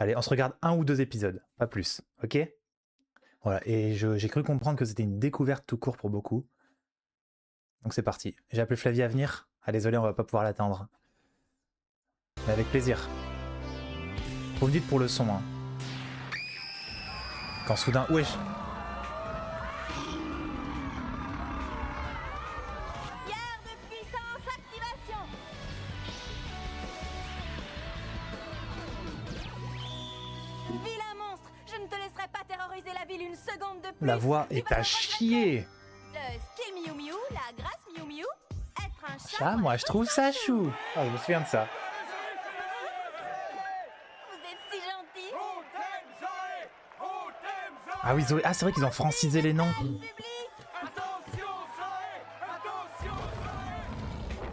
Allez, on se regarde 1 ou 2 épisodes, pas plus, ok? Voilà, et j'ai cru comprendre que c'était une découverte tout court pour beaucoup. Donc c'est parti. J'ai appelé Flavie à venir. Ah désolé, on va pas pouvoir l'atteindre. Mais avec plaisir. Vous me dites pour le son, hein. Quand soudain... Wesh. Garde de puissance, activation. Vilain monstre, je ne te laisserai pas terroriser la ville une seconde de plus. La voix Tu est vas à le chier. Le style Miu Miu, la grâce Miu Miu, être un chat. Ça, moi je trouve ça chou. Ah, je me souviens de ça. Vous êtes si gentil. Ah oui, Zoé. Ah, c'est vrai qu'ils ont francisé les noms. Public.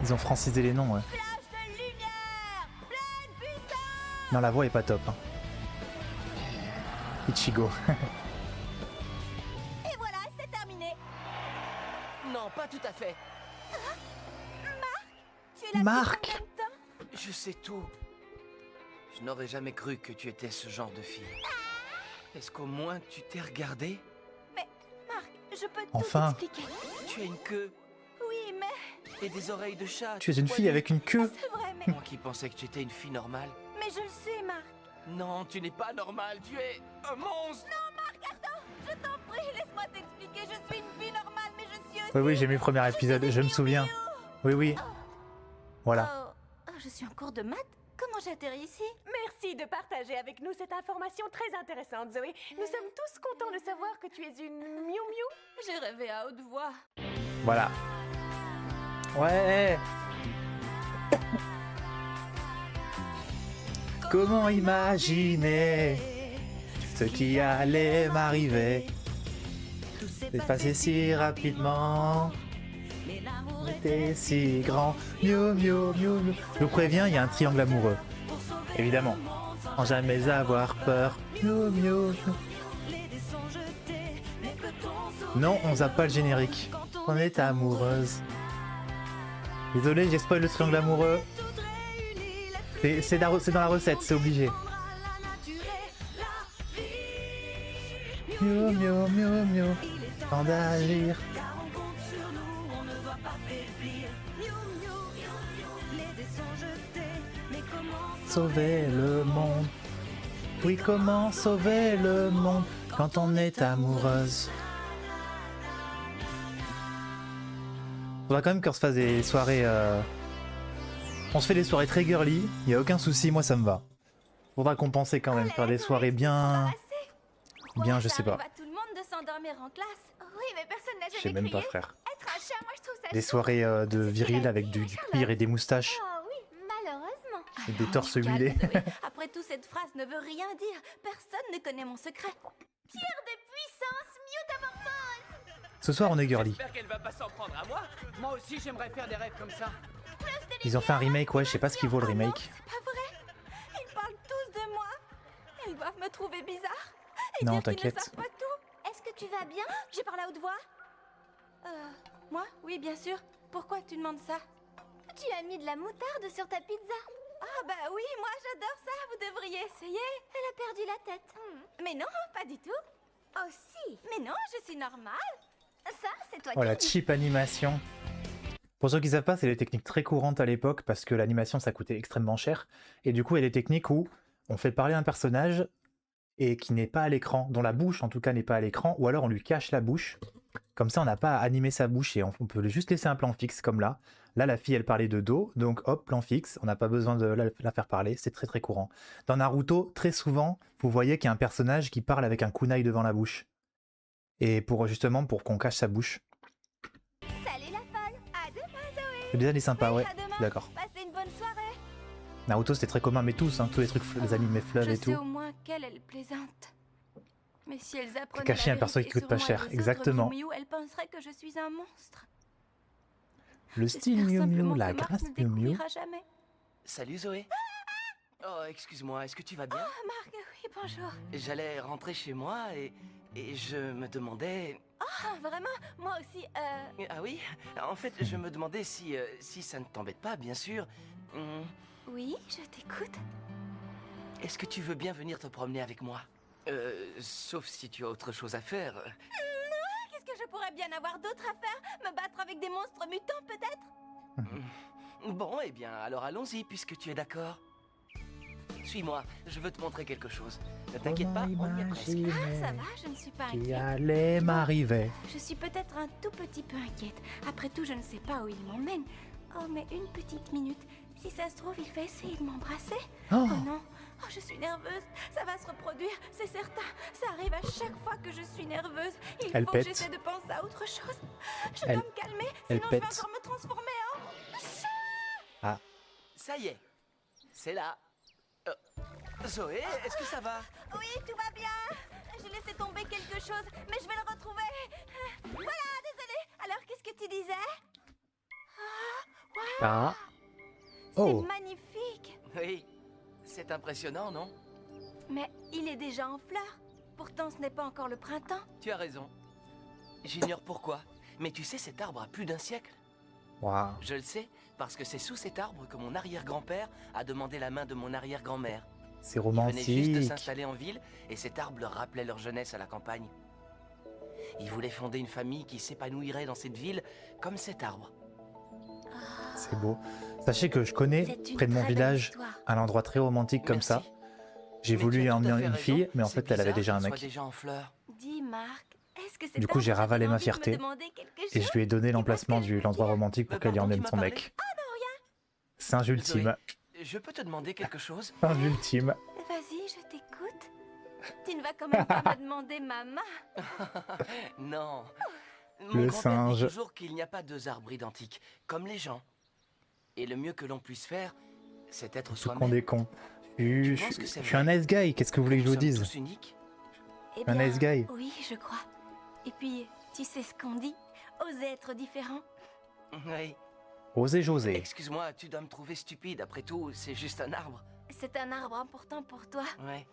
Ils ont francisé les noms, ouais. Flash de lumière, pleine puissance. Non, la voix est pas top. Hein. Ichigo. Et voilà, c'est terminé. Non, pas tout à fait. Tu es là Marc. depuis combien de temps? Je sais tout. Je n'aurais jamais cru que tu étais ce genre de fille. Est-ce qu'au moins tu t'es regardé? Marc, je peux Enfin. tout expliquer. Tu as une queue Oui, mais et des oreilles de chat. Tu es une fille avec une queue. c'est vrai, mais, Moi qui pensais que tu étais une fille normale. mais je le sais, Marc. Non, tu n'es pas normale, tu es un monstre. Je t'en prie, laisse-moi t'expliquer. Je suis une fille normale, mais je suis aussi... Oui, oui, j'ai mis le premier épisode, je me souviens. Oui, oui. Voilà. Oh, je suis en cours de maths? Comment j'atterris ici? Merci de partager avec nous cette information très intéressante, Zoé. Nous sommes tous contents de savoir que tu es une Miu Miu. J'ai rêvé à haute voix. Voilà. Ouais. Comment imaginer ce qui allait m'arriver? C'est passé si rapidement. C'était si grand. Miu, miu, miu, miu. Je vous préviens, il y a un triangle amoureux. Évidemment. Sans jamais avoir peur. Miu, miu, miu. Non, on zappe pas le générique. On est amoureuse. Désolé, j'ai spoil le triangle amoureux. C'est dans la recette, c'est obligé. Miu, miu, miu, miu. Temps d'agir. Sauver le monde. Oui, comment sauver le monde quand on est amoureuse? Faudra quand même qu'on se fasse des soirées... On se fait des soirées très girly, y a aucun souci, moi ça me va. Faudra compenser quand même, faire des soirées bien... Bien, je sais pas. Ça arrive à tout le monde de s'endormir en classe. Oui, mais personne n'a Je sais jamais même pas, crié. frère. Être un chat, moi je trouve ça Des soirées de viril avec du cuir et des moustaches. Oh oui, malheureusement. Et des torses Du calme, huilés. Zoé. Après tout, cette phrase ne veut rien dire. Personne ne connaît mon secret. Pierre de puissance, Mewtamorphose. Ce soir on est girly. J'espère qu'elle va pas s'en prendre à moi. Moi aussi, j'aimerais faire des rêves comme ça. Ils ont fait un remake, ouais, je sais pas ce qu'il vaut le Oh non, remake. c'est pas vrai. Ils parlent tous de moi. Ils doivent me trouver bizarre. Et Non, dire qu'ils t'inquiète. ne savent pas tout. Est-ce que tu vas bien? J'ai parlé à haute voix. Moi? Oui, bien sûr. Pourquoi tu demandes ça? Tu as mis de la moutarde sur ta pizza. Ah bah oui, moi j'adore ça. Vous devriez essayer. Elle a perdu la tête. Mais non, pas du tout. Oh si. Mais non, je suis normale. Ça, c'est toi Oh la qui... cheap animation. Pour ceux qui savent pas, c'est des techniques très courantes à l'époque parce que l'animation ça coûtait extrêmement cher. Et du coup, il y a des techniques où on fait parler un personnage et qui n'est pas à l'écran, dont la bouche en tout cas n'est pas à l'écran, ou alors on lui cache la bouche. Comme ça, on n'a pas à animer sa bouche et on peut juste laisser un plan fixe comme là. Là, la fille, elle parlait de dos, donc hop, plan fixe. On n'a pas besoin de la faire parler, c'est très très courant. Dans Naruto, très souvent, vous voyez qu'il y a un personnage qui parle avec un kunai devant la bouche. Et justement pour qu'on cache sa bouche. Salut la folle. À demain, Zoé. Le design est sympa, ouais, À demain. je suis d'accord. Passez une bonne soirée. Naruto, c'était très commun, mais tous, hein, tous les trucs, les animés fleuves Je et sais tout. au moins qu'elle est plaisante. Mais si elles apprenaient cacher la un perso qui vérité coûte pas sur moi cher, et les autres exactement. Miu Miu, elles penseraient que je suis un monstre. Le style J'espère Miu simplement Miu, la que Marc grâce ne Miu Miu. découvrira jamais. Salut Zoé. Oh, excuse-moi, est-ce que tu vas bien? Ah, Marc, oui, bonjour. J'allais rentrer chez moi et je me demandais... Ah, vraiment? Moi aussi, Ah oui? En fait, je me demandais si ça ne t'embête pas, bien sûr. Oui, je t'écoute. est-ce que tu veux bien venir te promener avec moi? Sauf si tu as autre chose à faire. Qu'est-ce que je pourrais bien avoir d'autre à faire? Me battre avec des monstres mutants, peut-être? Bon, eh bien, alors allons-y, puisque tu es d'accord. Suis-moi, je veux te montrer quelque chose. Ne t'inquiète pas, on y est presque. Ah, ça va, je ne suis pas Qui inquiète. allait m'arriver. Je suis peut-être un tout petit peu inquiète. Après tout, je ne sais pas où il m'emmène. Oh, mais une petite minute. Si ça se trouve, il va essayer de m'embrasser. Oh. Oh non. Oh, je suis nerveuse. Ça va se reproduire, c'est certain. Ça arrive à chaque fois que je suis nerveuse. Il Elle faut pète. que j'essaie de penser à autre chose. Je Elle- dois me calmer, elle sinon je vais pète. encore me transformer en... Ça y est, c'est là. Zoé, est-ce que ça va? Oui, tout va bien. J'ai laissé tomber quelque chose, mais je vais le retrouver. Voilà, désolée. Alors, qu'est-ce que tu disais? Ah. C'est Oh. magnifique. Oui, c'est impressionnant, non? Mais il est déjà en fleurs. Pourtant, ce n'est pas encore le printemps. Tu as raison. J'ignore pourquoi, mais tu sais, cet arbre a plus d'un siècle. Waouh. Je le sais, parce que c'est sous cet arbre que mon arrière-grand-père a demandé la main de mon arrière-grand-mère. C'est Ils venaient juste de romantique. s'installer en ville, et cet arbre leur rappelait leur jeunesse à la campagne. Ils voulaient fonder une famille qui s'épanouirait dans cette ville, comme cet arbre. C'est beau. Sachez que je connais, C'est une près de mon très belle village, histoire. un endroit très romantique comme ça. Merci. J'ai Mais voulu tu y as tout à emmener fait une raison, fille, mais en c'est fait, elle avait bizarre déjà un qu'elle mec. soit déjà en fleurs. Dis, Marc, est-ce que c'est Du coup, j'ai ravalé ma fierté et je lui ai donné Dis-moi l'emplacement ce que je de veux l'endroit dire. romantique pour Mais qu'elle y pardon, emmène tu son m'as mec. Singe Zoé, ultime. je peux te demander quelque chose? Singe ultime. Vas-y, je t'écoute. Tu ne vas quand même pas me demander ma main. Non. Mon Le grand-père dit singe. toujours qu'il n'y a pas deux arbres identiques, comme les gens. Et le mieux que l'on puisse faire, c'est être Tout con soi-même. des cons. Je penses que c'est suis un vrai? nice guy, qu'est-ce que vous voulez que je vous Nous sommes dise? tous uniques. Eh Un nice guy. oui, je crois. Et puis, tu sais ce qu'on dit? Oser être différent. Oui. Osez José. Excuse-moi, tu dois me trouver stupide. Après tout, c'est juste un arbre. C'est un arbre important pour toi. Ouais.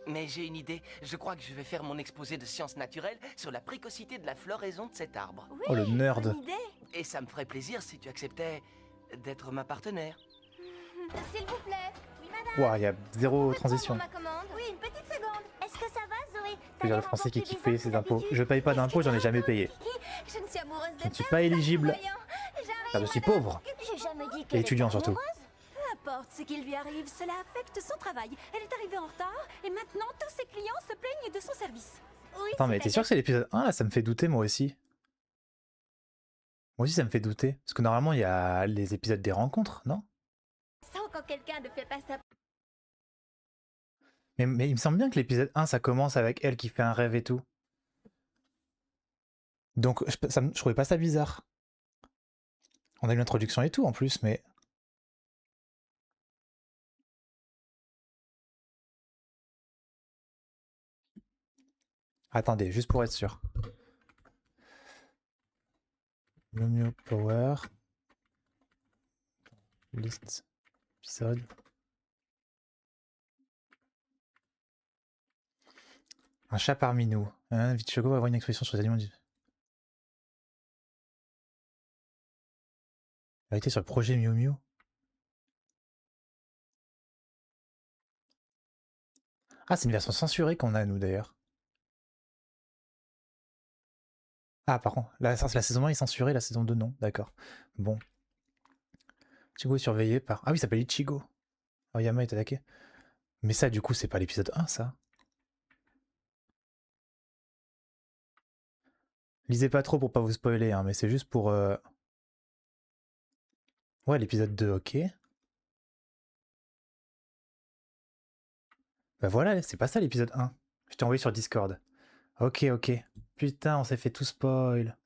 Mais j'ai une idée. Je crois que je vais faire mon exposé de sciences naturelles sur la précocité de la floraison de cet arbre. Oui, Oh, le nerd. bonne idée. Et ça me ferait plaisir si tu acceptais d'être ma partenaire. S'il vous plaît. Oui, madame. Ouah, il y a zéro transition. Ma commande. Oui, une petite seconde. Est-ce que ça va, Zoé? Je veux dire, le français qui kiffe payer ses impôts. Je paye pas d'impôts, j'en ai jamais payé. Je ne suis amoureuse Je ne suis pas éligible. Car je suis pauvre. J'ai jamais dit Et étudiant surtout. Peu importe ce qui lui arrive, cela affecte son travail. Elle est arrivée en retard et maintenant tous ses clients se plaignent de son service. Oui, Attends, mais t'es sûr que c'est l'épisode 1 là? Ça me fait douter moi aussi. Moi aussi ça me fait douter. Parce que normalement il y a les épisodes des rencontres, non? Sans quand quelqu'un ne fait pas sa... Mais il me semble bien que l'épisode 1 ça commence avec elle qui fait un rêve et tout. Donc je trouvais pas ça bizarre. On a eu l'introduction et tout en plus, mais... Attendez, juste pour être sûr. Mew Mew Power. Liste. Épisode. Un chat parmi nous. Hein, Vite Choco va avoir une expression sur les aliments. Vérité sur le projet Mew Mew. Ah, c'est une version censurée qu'on a, nous, d'ailleurs. Ah, par contre, la saison 1 est censurée, la saison 2, non. D'accord. Bon. Ichigo est surveillé par... Ah oui, il s'appelle Ichigo. Aoyama est attaqué. Mais ça, du coup, c'est pas l'épisode 1, ça. Lisez pas trop pour pas vous spoiler, hein, mais c'est juste pour... Ouais, l'épisode 2, ok. Bah voilà, c'est pas ça l'épisode 1. Je t'ai envoyé sur Discord. Ok, ok. Putain, on s'est fait tout spoil.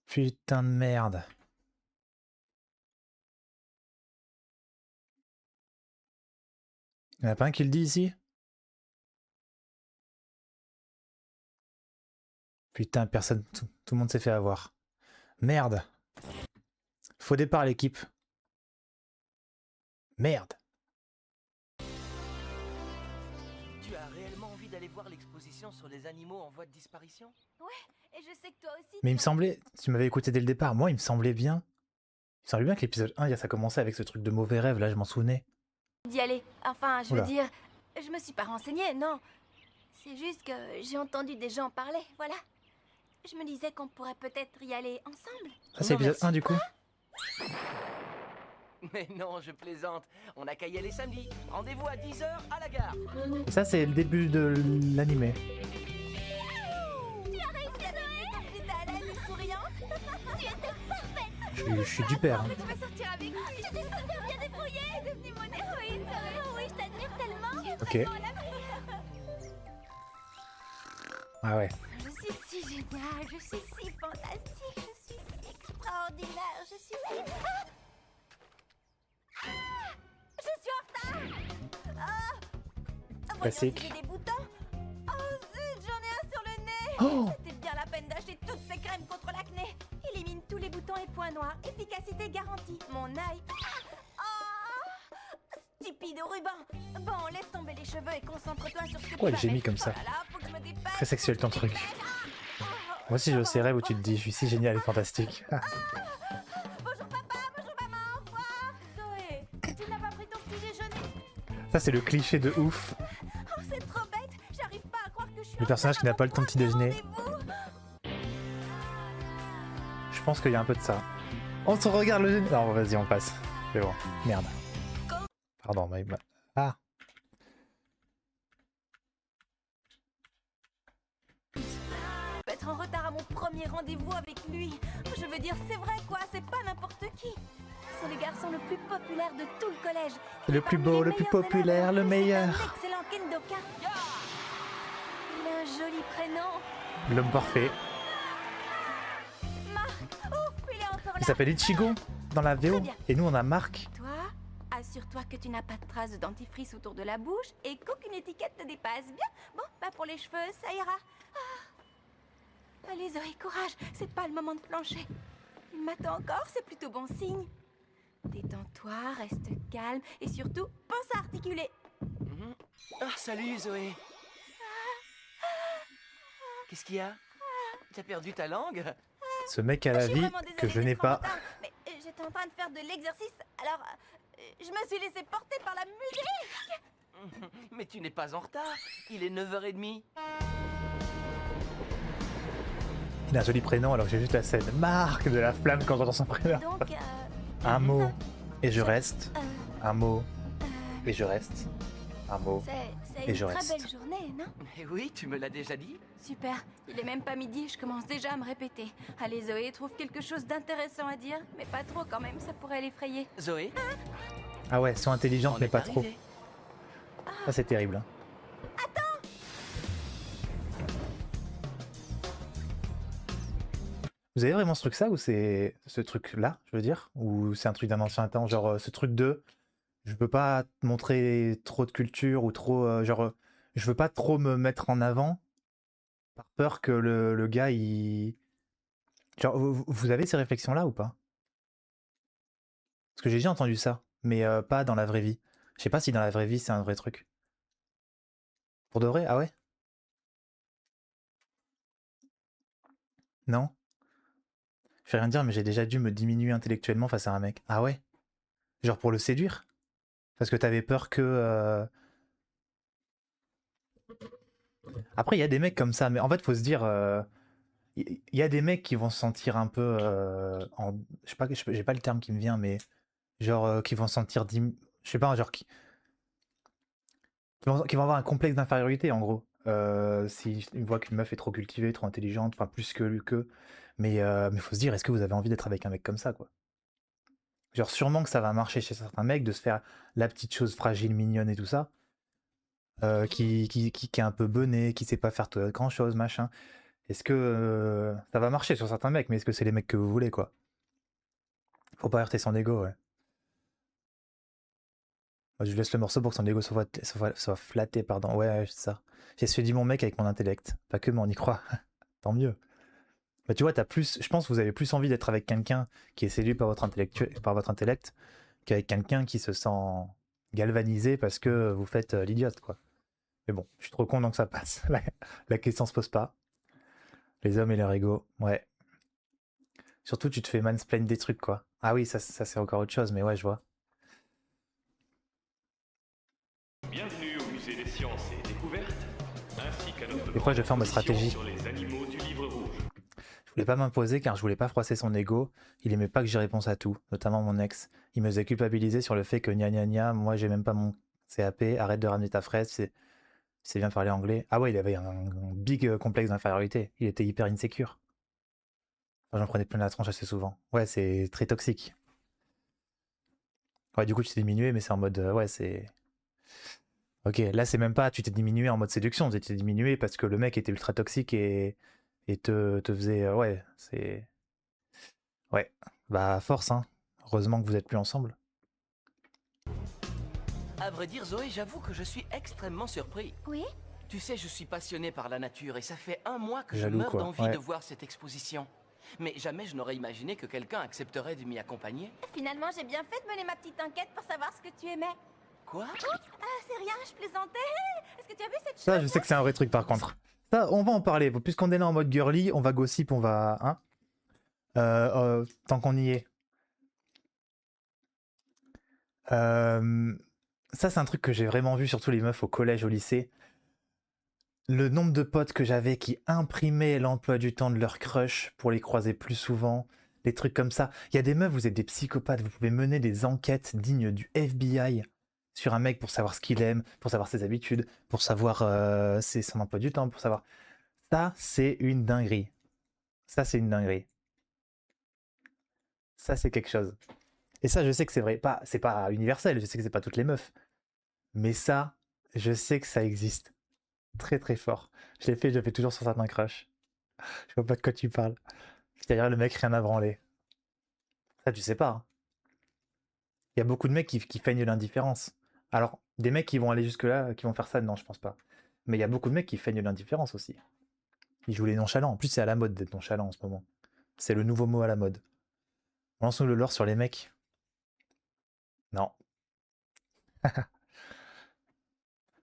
Putain de merde. Y'en a pas un qui le dit ici? Putain, personne, tout le monde s'est fait avoir. Merde. Faux départ l'équipe. Merde. Tu as réellement envie d'aller voir l'exposition informations sur les animaux en voie de disparition? Et je sais que toi aussi. Mais il me semblait, tu m'avais écouté dès le départ, moi il me semblait bien. Il me semblait bien que l'épisode 1, ça commençait avec ce truc de mauvais rêve, là je m'en souvenais. D'y aller. Enfin, je veux Oula. dire, je me suis pas renseignée, non. C'est juste que j'ai entendu des gens parler, voilà. Je me disais qu'on pourrait peut-être y aller ensemble. Ah, c'est Non, l'épisode merci. 1 du coup? Mais non, je plaisante. On a qu'à y aller samedi. Rendez-vous à 10h à la gare. Et ça c'est le début de l'animé. Tu as réussi à donner comme j'étais à l'aise et souriante. Tu étais parfaite. Je suis du père. Hein. Tu vas sortir avec lui. Tu t'es super bien débrouillée. Tu es devenue mon héroïne. Oh oui, je t'admire tellement. Ok. Ah ouais. Je suis si géniale, je suis si fantastique, je suis si extraordinaire, je suis si... Je suis en retard. Voyons Classique. si j'ai des boutons. Oh zut, j'en ai un sur le nez. Oh C'était bien la peine d'acheter toutes ces crèmes contre l'acné. Élimine tous les boutons et points noirs, efficacité garantie. Mon œil... Oh, stupide ruban. Bon, laisse tomber les cheveux et concentre-toi sur ce que Pourquoi tu elle vas gémit mettre. comme ça? Oh là là, faut que je me dépêche, Très sexuel ton faut que je me truc. dépêche. Moi aussi j'ai au rêve où tu te dis je suis si génial et fantastique. Bonjour papa, bonjour maman, au revoir. Zoé, tu n'as pas pris ton petit déjeuner? Ça c'est le cliché de ouf. Oh, c'est trop bête, j'arrive pas à croire que je suis Le en personnage retard qui n'a à pas mon le temps de petit premier déjeuner. rendez-vous. Je pense qu'il y a un peu de ça. On se regarde le... Non vas-y on passe. C'est bon. Merde. Pardon, Ah. Je vais être en retard à mon premier rendez-vous avec lui. Je veux dire, c'est vrai quoi, c'est pas n'importe qui. C'est le garçon le plus populaire de tout le collège. C'est le plus Parmi beau, les le plus meilleurs populaire, élèves, le c'est meilleur. un excellent kendoka. Il a un joli prénom. L'homme parfait. Marc, ouf, il est encore là. Il s'appelle Ichigo dans la VO. Très bien. Et nous on a Marc. Toi, assure-toi que tu n'as pas de traces de dentifrice autour de la bouche et qu'aucune étiquette te dépasse. Bien. Bon, bah pour les cheveux, ça ira. Allez Zoé, courage, c'est pas le moment de flancher. Il m'attend encore, c'est plutôt bon signe. Détends-toi, reste calme et surtout, pense à articuler. Mhm. Ah, salut Zoé. Qu'est-ce qu'il y a? T'as perdu ta langue? Ce mec a la Je suis vie vraiment désolée que je n'ai d'être en pas. retard, mais j'étais en train de faire de l'exercice, alors je me suis laissée porter par la musique. Mais tu n'es pas en retard. Il est 9h30. Il a un joli prénom alors que j'ai juste la scène. Marc de la flamme quand j'entends son prénom. Donc, Un mot et je reste. euh, Un mot et je reste. Un mot. c'est Et une je très reste. belle journée, non? Mais oui, tu me l'as déjà dit. Super, il est même pas midi, je commence déjà à me répéter. Allez Zoé, trouve quelque chose d'intéressant à dire, mais pas trop quand même, ça pourrait l'effrayer. Zoé, Ah ouais, sois intelligente on mais est pas trop. arrivé. Ça c'est terrible. Hein. Vous avez vraiment ce truc ça ou c'est ce truc là, je veux dire, ou c'est un truc d'un ancien temps, genre ce truc de je peux pas te montrer trop de culture ou trop je veux pas trop me mettre en avant par peur que le gars il genre vous avez ces réflexions là ou pas? Parce que j'ai déjà entendu ça, mais pas dans la vraie vie. Je sais pas si dans la vraie vie c'est un vrai truc. Pour de vrai? Ah ouais? Non? Je vais rien dire, mais j'ai déjà dû me diminuer intellectuellement face à un mec. Ah ouais? Genre pour le séduire? Parce que t'avais peur que... Après, il y a des mecs comme ça, mais en fait, faut se dire... Il y a des mecs qui vont se sentir un peu... Je sais pas, j'ai pas le terme qui me vient, mais... Genre, qui vont se sentir... Je sais pas, genre... Qui vont avoir un complexe d'infériorité, en gros. Si ils voient qu'une meuf est trop cultivée, trop intelligente, enfin plus que... Mais faut se dire, est-ce que vous avez envie d'être avec un mec comme ça, quoi? Genre sûrement que ça va marcher chez certains mecs de se faire la petite chose fragile, mignonne et tout ça, qui est un peu bonnet, qui sait pas faire grand chose, machin. Est-ce que ça va marcher sur certains mecs, mais est-ce que c'est les mecs que vous voulez, quoi? Faut pas heurter son ego, ouais. Moi, je lui laisse le morceau pour que son ego soit flatté, pardon. Ouais, c'est ça. J'ai séduit mon mec avec mon intellect. Pas que, mais on y croit. Tant mieux. Mais tu vois, je pense que vous avez plus envie d'être avec quelqu'un qui est séduit par votre intellect qu'avec quelqu'un qui se sent galvanisé parce que vous faites l'idiote, quoi. Mais bon, je suis trop con donc ça passe. La question se pose pas. Les hommes et leur ego, ouais. Surtout, tu te fais mansplain des trucs, quoi. Ah oui, ça c'est encore autre chose, mais ouais, je vois. Bienvenue au musée des sciences et découvertes, ainsi qu'à notre Des fois, je fais en mode exposition stratégie. sur les animaux du livre rouge. Je voulais pas m'imposer car je voulais pas froisser son ego. Il aimait pas que j'y réponse à tout, notamment mon ex. Il me faisait culpabiliser sur le fait que gna gna gna, moi j'ai même pas mon CAP, arrête de ramener ta fraise, c'est bien parler anglais. Ah ouais, il avait un big complexe d'infériorité. Il était hyper insécure. Enfin, j'en prenais plein la tronche assez souvent. Ouais, c'est très toxique. Ouais, du coup, tu t'es diminué, mais c'est en mode. Ouais, c'est. Ok, là, c'est même pas. Tu t'es diminué en mode séduction. Tu t'es diminué parce que le mec était ultra toxique et te faisait. Ouais, c'est. Ouais. Bah, force, hein. Heureusement que vous êtes plus ensemble. À vrai dire, Zoé, j'avoue que je suis extrêmement surpris. Oui? Tu sais, je suis passionné par la nature et ça fait 1 mois que Jaloux, je meurs quoi, d'envie ouais. de voir cette exposition. Mais jamais je n'aurais imaginé que quelqu'un accepterait de m'y accompagner. Finalement, j'ai bien fait de mener ma petite enquête pour savoir ce que tu aimais. Quoi? Ah, c'est rien, je plaisantais. Est-ce que tu as vu cette Ça, chose? je sais que c'est un vrai truc par contre. Ça, on va en parler. Puisqu'on est là en mode girly, on va gossip, on va. Hein tant qu'on y est. Ça, c'est un truc que j'ai vraiment vu, surtout les meufs au collège, au lycée. Le nombre de potes que j'avais qui imprimaient l'emploi du temps de leur crush pour les croiser plus souvent, des trucs comme ça. Il y a des meufs, vous êtes des psychopathes, vous pouvez mener des enquêtes dignes du FBI sur un mec pour savoir ce qu'il aime, pour savoir ses habitudes, pour savoir son emploi du temps, pour savoir. Ça, c'est une dinguerie. Ça, c'est une dinguerie. Ça, c'est quelque chose. Et ça, je sais que c'est vrai. C'est pas universel, je sais que c'est pas toutes les meufs. Mais ça, je sais que ça existe. Très très fort. Je le fais toujours sur certains crushs. Je vois pas de quoi tu parles. Derrière le mec, rien à branler. Ça, tu sais pas. Hein. Il y a beaucoup de mecs qui feignent l'indifférence. Alors, des mecs qui vont aller jusque-là, qui vont faire ça, non, je pense pas. Mais il y a beaucoup de mecs qui feignent l'indifférence aussi. Ils jouent les nonchalants. En plus, c'est à la mode d'être nonchalant en ce moment. C'est le nouveau mot à la mode. Lançons le lore sur les mecs. Non.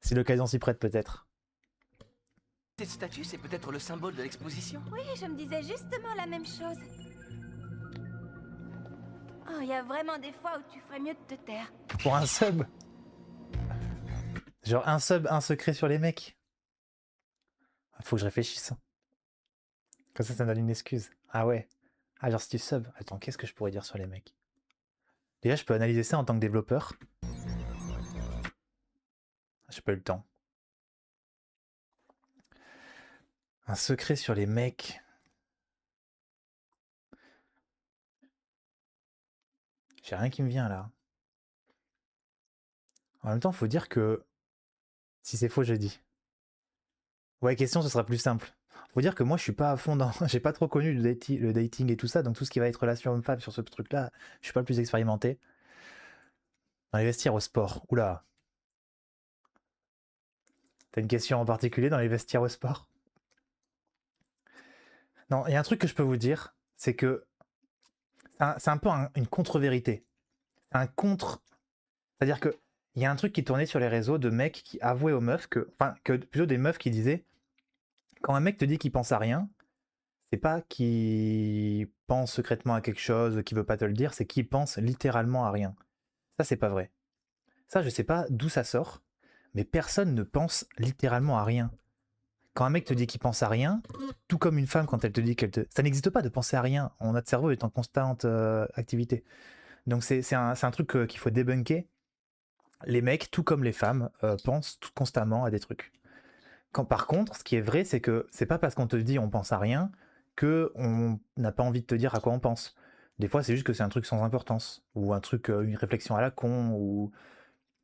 Si l'occasion s'y prête, peut-être. Cette statue, c'est peut-être le symbole de l'exposition. Oui, je me disais justement la même chose. Oh, il y a vraiment des fois où tu ferais mieux de te taire. Pour un sub. Genre un sub, un secret sur les mecs. Faut que je réfléchisse. Comme ça me donne une excuse. Ah ouais. Ah, genre si tu sub. Attends, qu'est-ce que je pourrais dire sur les mecs? Déjà, je peux analyser ça en tant que développeur. J'ai pas eu le temps. Un secret sur les mecs. J'ai rien qui me vient là. En même temps, faut dire que si c'est faux, je dis. Ouais, question, ce sera plus simple. Faut dire que moi, je suis pas à fond dans. J'ai pas trop connu le dating et tout ça, donc tout ce qui va être relation homme-femme sur ce truc-là, je suis pas le plus expérimenté. Dans les vestiaires au sport. Oula. T'as une question en particulier dans les vestiaires au sport? Non, il y a un truc que je peux vous dire, c'est que c'est un peu une contre-vérité. Un contre. C'est-à-dire que il y a un truc qui tournait sur les réseaux de mecs qui avouaient aux meufs que. Enfin, que plutôt des meufs qui disaient quand un mec te dit qu'il pense à rien, c'est pas qu'il pense secrètement à quelque chose, qu'il veut pas te le dire, c'est qu'il pense littéralement à rien. Ça, c'est pas vrai. Ça, je sais pas d'où ça sort, mais personne ne pense littéralement à rien. Quand un mec te dit qu'il pense à rien, tout comme une femme quand elle te dit qu'elle te... Ça n'existe pas de penser à rien. Notre cerveau est en constante activité. Donc c'est un truc qu'il faut débunker. Les mecs, tout comme les femmes, pensent constamment à des trucs. Par contre, ce qui est vrai, c'est que c'est pas parce qu'on te dit on pense à rien que on n'a pas envie de te dire à quoi on pense. Des fois, c'est juste que c'est un truc sans importance, ou un truc, une réflexion à la con, ou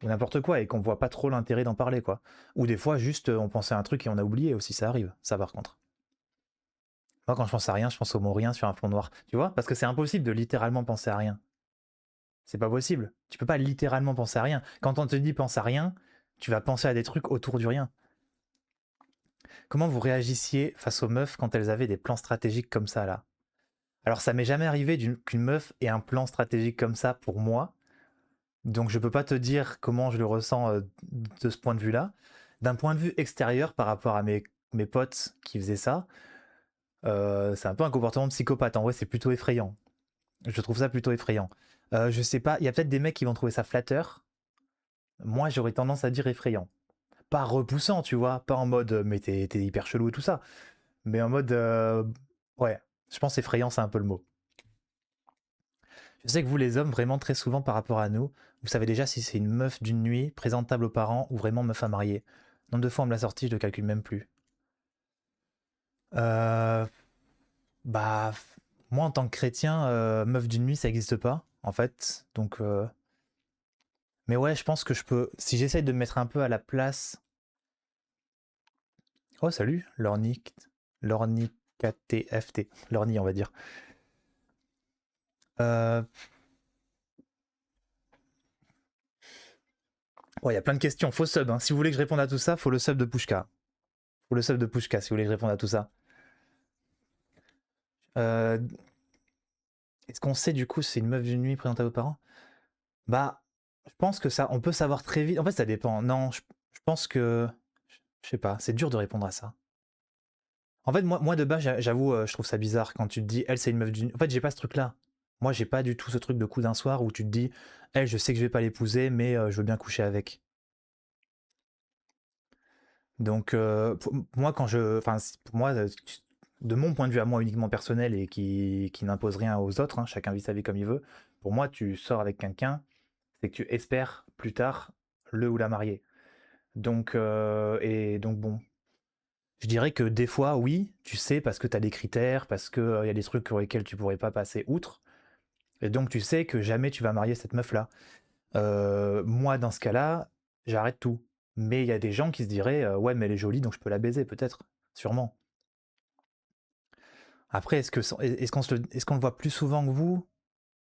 n'importe quoi, et qu'on voit pas trop l'intérêt d'en parler, quoi. Ou des fois, juste, on pensait à un truc et on a oublié aussi, ça arrive, ça par contre. Moi, quand je pense à rien, je pense au mot rien sur un fond noir. Tu vois? Parce que c'est impossible de littéralement penser à rien. C'est pas possible. Tu peux pas littéralement penser à rien. Quand on te dit pense à rien, tu vas penser à des trucs autour du rien. Comment vous réagissiez face aux meufs quand elles avaient des plans stratégiques comme ça, là? Alors, ça m'est jamais arrivé qu'une meuf ait un plan stratégique comme ça pour moi. Donc, je peux pas te dire comment je le ressens de ce point de vue-là. D'un point de vue extérieur, par rapport à mes potes qui faisaient ça, c'est un peu un comportement de psychopathe. En vrai, c'est plutôt effrayant. Je trouve ça plutôt effrayant. Je sais pas, il y a peut-être des mecs qui vont trouver ça flatteur. Moi, j'aurais tendance à dire effrayant. Pas repoussant, tu vois, pas en mode mais t'es hyper chelou et tout ça, mais en mode ouais, je pense effrayant, c'est un peu le mot. Je sais que vous, les hommes, vraiment très souvent par rapport à nous, vous savez déjà si c'est une meuf d'une nuit, présentable aux parents ou vraiment meuf à marier. Nombre de fois on me l'a sorti, je le calcule même plus. Euh, Bah, moi en tant que chrétien, meuf d'une nuit, ça n'existe pas, en fait. Donc, mais ouais, je pense que je peux, si j'essaye de me mettre un peu à la place. Oh, salut, Lornicatft, Lorni, on va dire. Euh... Ouais, il y a plein de questions. Faut sub, hein. Si vous voulez que je réponde à tout ça, faut le sub de Pushka. Faut le sub de Pushka si vous voulez que je réponde à tout ça. Euh, Est-ce qu'on sait du coup si c'est une meuf d'une nuit présentée à vos parents? Bah, je pense que ça, on peut savoir très vite. En fait, ça dépend. Non, je pense que. Je sais pas, c'est dur de répondre à ça. En fait, moi de base, j'avoue, je trouve ça bizarre quand tu te dis, elle, c'est une meuf d'une. En fait, j'ai pas ce truc-là. Moi, j'ai pas du tout ce truc de coup d'un soir où tu te dis, elle, je sais que je vais pas l'épouser, mais je veux bien coucher avec. Donc, moi, quand je. Enfin, pour moi, de mon point de vue à moi uniquement personnel et qui n'impose rien aux autres, hein, chacun vit sa vie comme il veut, pour moi, tu sors avec quelqu'un, c'est que tu espères plus tard le ou la marier. Donc, et donc bon, je dirais que des fois, oui, tu sais, parce que tu as des critères, parce qu'il y a des trucs sur lesquels tu pourrais pas passer outre, et donc tu sais que jamais tu vas marier cette meuf-là. Moi, dans ce cas-là, j'arrête tout. Mais il y a des gens qui se diraient, ouais, mais elle est jolie, donc je peux la baiser, peut-être, sûrement. Après, est-ce qu'on le voit plus souvent que vous?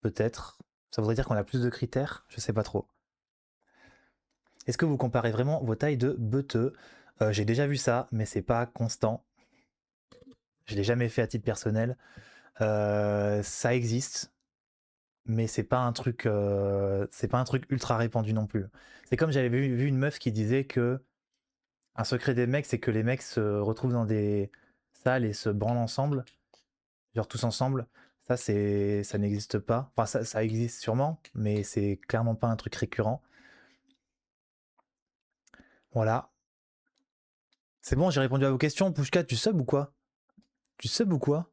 Peut-être. Ça voudrait dire qu'on a plus de critères? Je sais pas trop. Est-ce que vous comparez vraiment vos tailles de beuteux? J'ai déjà vu ça, mais c'est pas constant. Je l'ai jamais fait à titre personnel. Ça existe, mais c'est pas un truc ultra répandu non plus. C'est comme j'avais vu une meuf qui disait que un secret des mecs, c'est que les mecs se retrouvent dans des salles et se branlent ensemble, genre tous ensemble. Ça n'existe pas. Enfin, ça existe sûrement, mais c'est clairement pas un truc récurrent. Voilà. C'est bon, j'ai répondu à vos questions. Pushka, tu sub ou quoi? Tu sub ou quoi?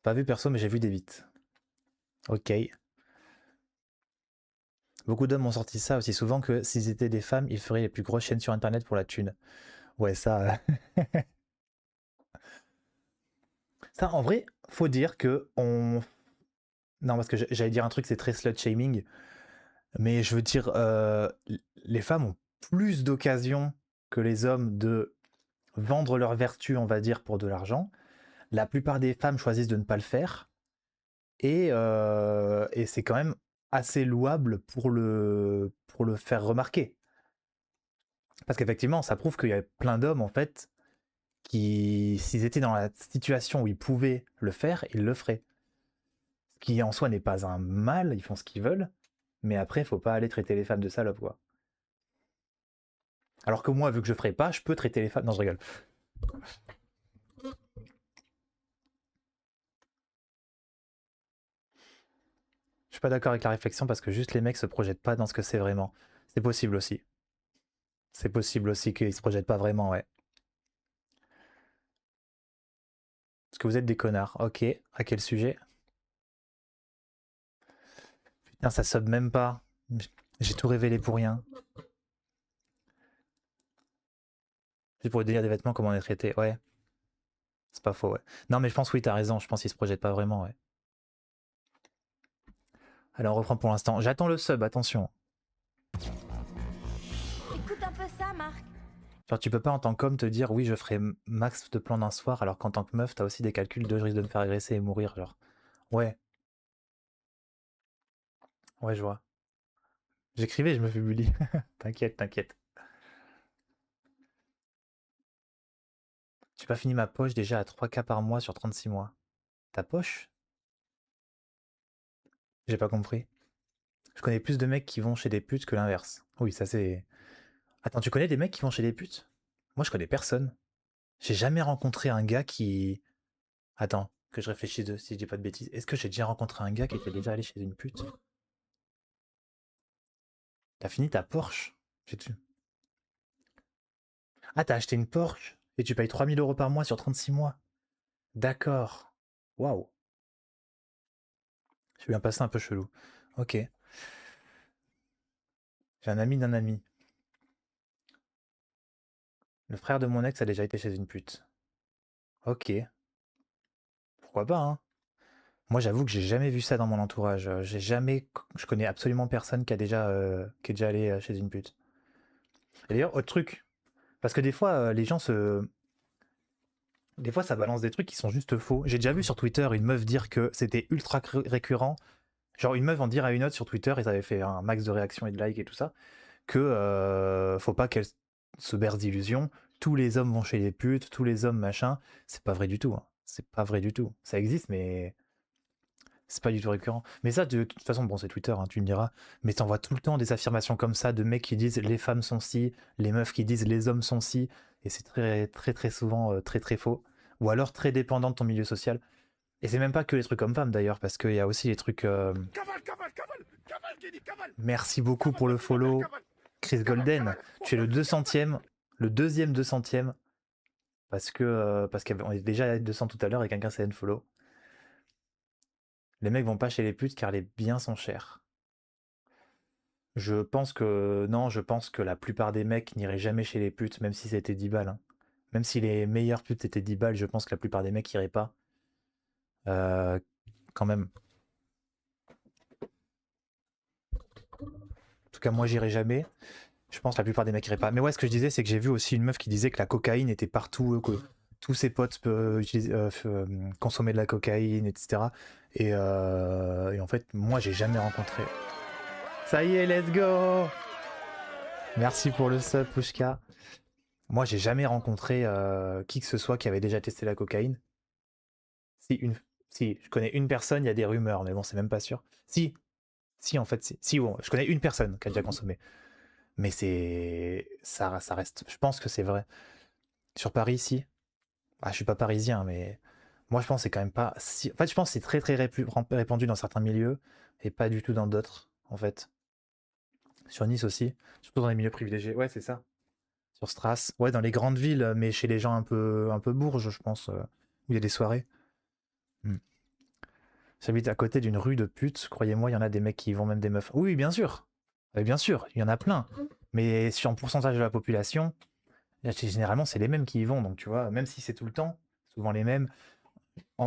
Pas vu perso, mais j'ai vu des bits. Ok. Beaucoup d'hommes ont sorti ça aussi souvent que s'ils étaient des femmes, ils feraient les plus grosses chaînes sur internet pour la thune. Ouais, ça. Ça, en vrai, faut dire que on. Non, parce que j'allais dire un truc, c'est très slut shaming. Mais je veux dire, les femmes ont plus d'occasions que les hommes de vendre leur vertu, on va dire, pour de l'argent. La plupart des femmes choisissent de ne pas le faire. Et c'est quand même assez louable pour le faire remarquer. Parce qu'effectivement, ça prouve qu'il y a plein d'hommes, en fait, qui, s'ils étaient dans la situation où ils pouvaient le faire, ils le feraient. Ce qui en soi n'est pas un mal, ils font ce qu'ils veulent, mais après, il faut pas aller traiter les femmes de salopes, quoi. Alors que moi, vu que je ferais pas, je peux traiter les femmes. Non, je rigole. Je suis pas d'accord avec la réflexion parce que juste les mecs se projettent pas dans ce que c'est vraiment. C'est possible aussi. C'est possible aussi qu'ils se projettent pas vraiment, ouais. Parce que vous êtes des connards. Ok. À quel sujet? Putain, ça sub même pas. J'ai tout révélé pour rien. Juste pour le délire des vêtements, comment on est traité. Ouais. C'est pas faux, ouais. Non, mais je pense, oui, t'as raison. Je pense qu'ils se projettent pas vraiment, ouais. Allez, on reprend pour l'instant. J'attends le sub, attention. Écoute un peu ça, Marc. Genre, tu peux pas en tant qu'homme te dire, oui, je ferai max de plans d'un soir, alors qu'en tant que meuf, t'as aussi des calculs de je risque de me faire agresser et mourir, genre. Ouais, ouais, je vois. J'écrivais, je me fais bully. T'inquiète, t'inquiète. J'ai pas fini ma poche déjà à 3K par mois sur 36 mois. Ta poche? J'ai pas compris. Je connais plus de mecs qui vont chez des putes que l'inverse. Oui, ça c'est. Attends, tu connais des mecs qui vont chez les putes? Moi, je connais personne. J'ai jamais rencontré un gars qui... Attends, que je réfléchisse si je dis pas de bêtises. Est-ce que j'ai déjà rencontré un gars qui était déjà allé chez une pute? T'as fini ta Porsche? Ah, t'as acheté une Porsche et tu payes 3000 € par mois sur 36 mois. D'accord. Waouh. J'ai eu un passé un peu chelou. Ok. J'ai un ami d'un ami. Le frère de mon ex a déjà été chez une pute. Ok. Pourquoi pas, hein? Moi, j'avoue que j'ai jamais vu ça dans mon entourage. Je connais absolument personne qui est déjà allé chez une pute. Et d'ailleurs, autre truc. Parce que des fois, les gens se... Des fois, ça balance des trucs qui sont juste faux. J'ai déjà vu sur Twitter une meuf dire que c'était ultra récurrent. Genre une meuf en dire à une autre sur Twitter, et ça avait fait un max de réactions et de likes et tout ça, que faut pas qu'elle se berce d'illusions. Tous les hommes vont chez les putes, tous les hommes machin. C'est pas vrai du tout. Hein. C'est pas vrai du tout. Ça existe, mais c'est pas du tout récurrent. Mais ça, de toute façon, bon, c'est Twitter, hein, tu me diras. Mais t'en vois tout le temps des affirmations comme ça de mecs qui disent les femmes sont ci, les meufs qui disent les hommes sont ci. Et c'est très, très, très souvent très, très faux. Ou alors très dépendant de ton milieu social. Et c'est même pas que les trucs hommes-femmes d'ailleurs, parce qu'il y a aussi les trucs. Merci beaucoup pour le follow, Chris Golden. Tu es le 200e, le deuxième 200e, parce qu'on est déjà à 200 tout à l'heure et quelqu'un s'est unfollow. Les mecs vont pas chez les putes car les biens sont chers. Je pense que la plupart des mecs n'iraient jamais chez les putes, même si c'était 10 balles. Hein. Même si les meilleures putes étaient 10 balles, je pense que la plupart des mecs iraient pas. Quand même. En tout cas, moi, j'irai jamais. Je pense que la plupart des mecs iraient pas. Mais ouais, ce que je disais, c'est que j'ai vu aussi une meuf qui disait que la cocaïne était partout, que tous ses potes peuvent consommer de la cocaïne, etc. Et en fait, moi, j'ai jamais rencontré. Ça y est, let's go! Merci pour le sub, Pushka. Moi, j'ai jamais rencontré qui que ce soit qui avait déjà testé la cocaïne. Si, je connais une personne, il y a des rumeurs, mais bon, c'est même pas sûr. Si, en fait, si, bon, je connais une personne qui a déjà consommé. Mais ça reste, je pense que c'est vrai. Sur Paris, si. Ah, je suis pas parisien, mais moi, je pense que c'est quand même pas si... En fait, je pense que c'est très, très répandu dans certains milieux et pas du tout dans d'autres, en fait. Sur Nice aussi, surtout dans les milieux privilégiés. Ouais, c'est ça. Sur Stras. Ouais, dans les grandes villes, mais chez les gens un peu bourges, je pense, où il y a des soirées. J'habite à côté d'une rue de putes, croyez-moi, il y en a des mecs qui y vont même des meufs. Oui, bien sûr. Bien sûr, il y en a plein. Mais sur un pourcentage de la population, généralement, c'est les mêmes qui y vont. Donc, tu vois, même si c'est tout le temps, souvent les mêmes.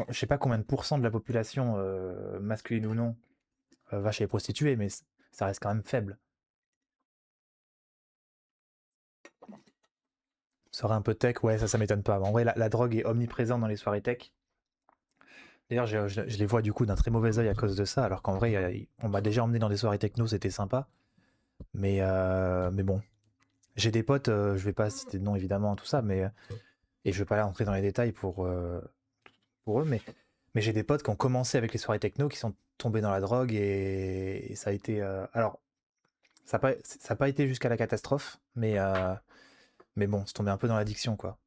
Je sais pas combien de pourcents de la population, masculine ou non, va chez les prostituées, mais ça reste quand même faible. Serait un peu tech, ouais, ça m'étonne pas. En vrai, la drogue est omniprésente dans les soirées tech. D'ailleurs, je les vois du coup d'un très mauvais œil à cause de ça, alors qu'en vrai, on m'a déjà emmené dans des soirées techno, c'était sympa. Mais bon. J'ai des potes, je vais pas citer de nom évidemment, tout ça, mais. Et je vais pas rentrer dans les détails pour eux, mais j'ai des potes qui ont commencé avec les soirées techno, qui sont tombés dans la drogue et ça a été. Alors, ça n'a pas été jusqu'à la catastrophe, mais bon, c'est tombé un peu dans l'addiction, quoi.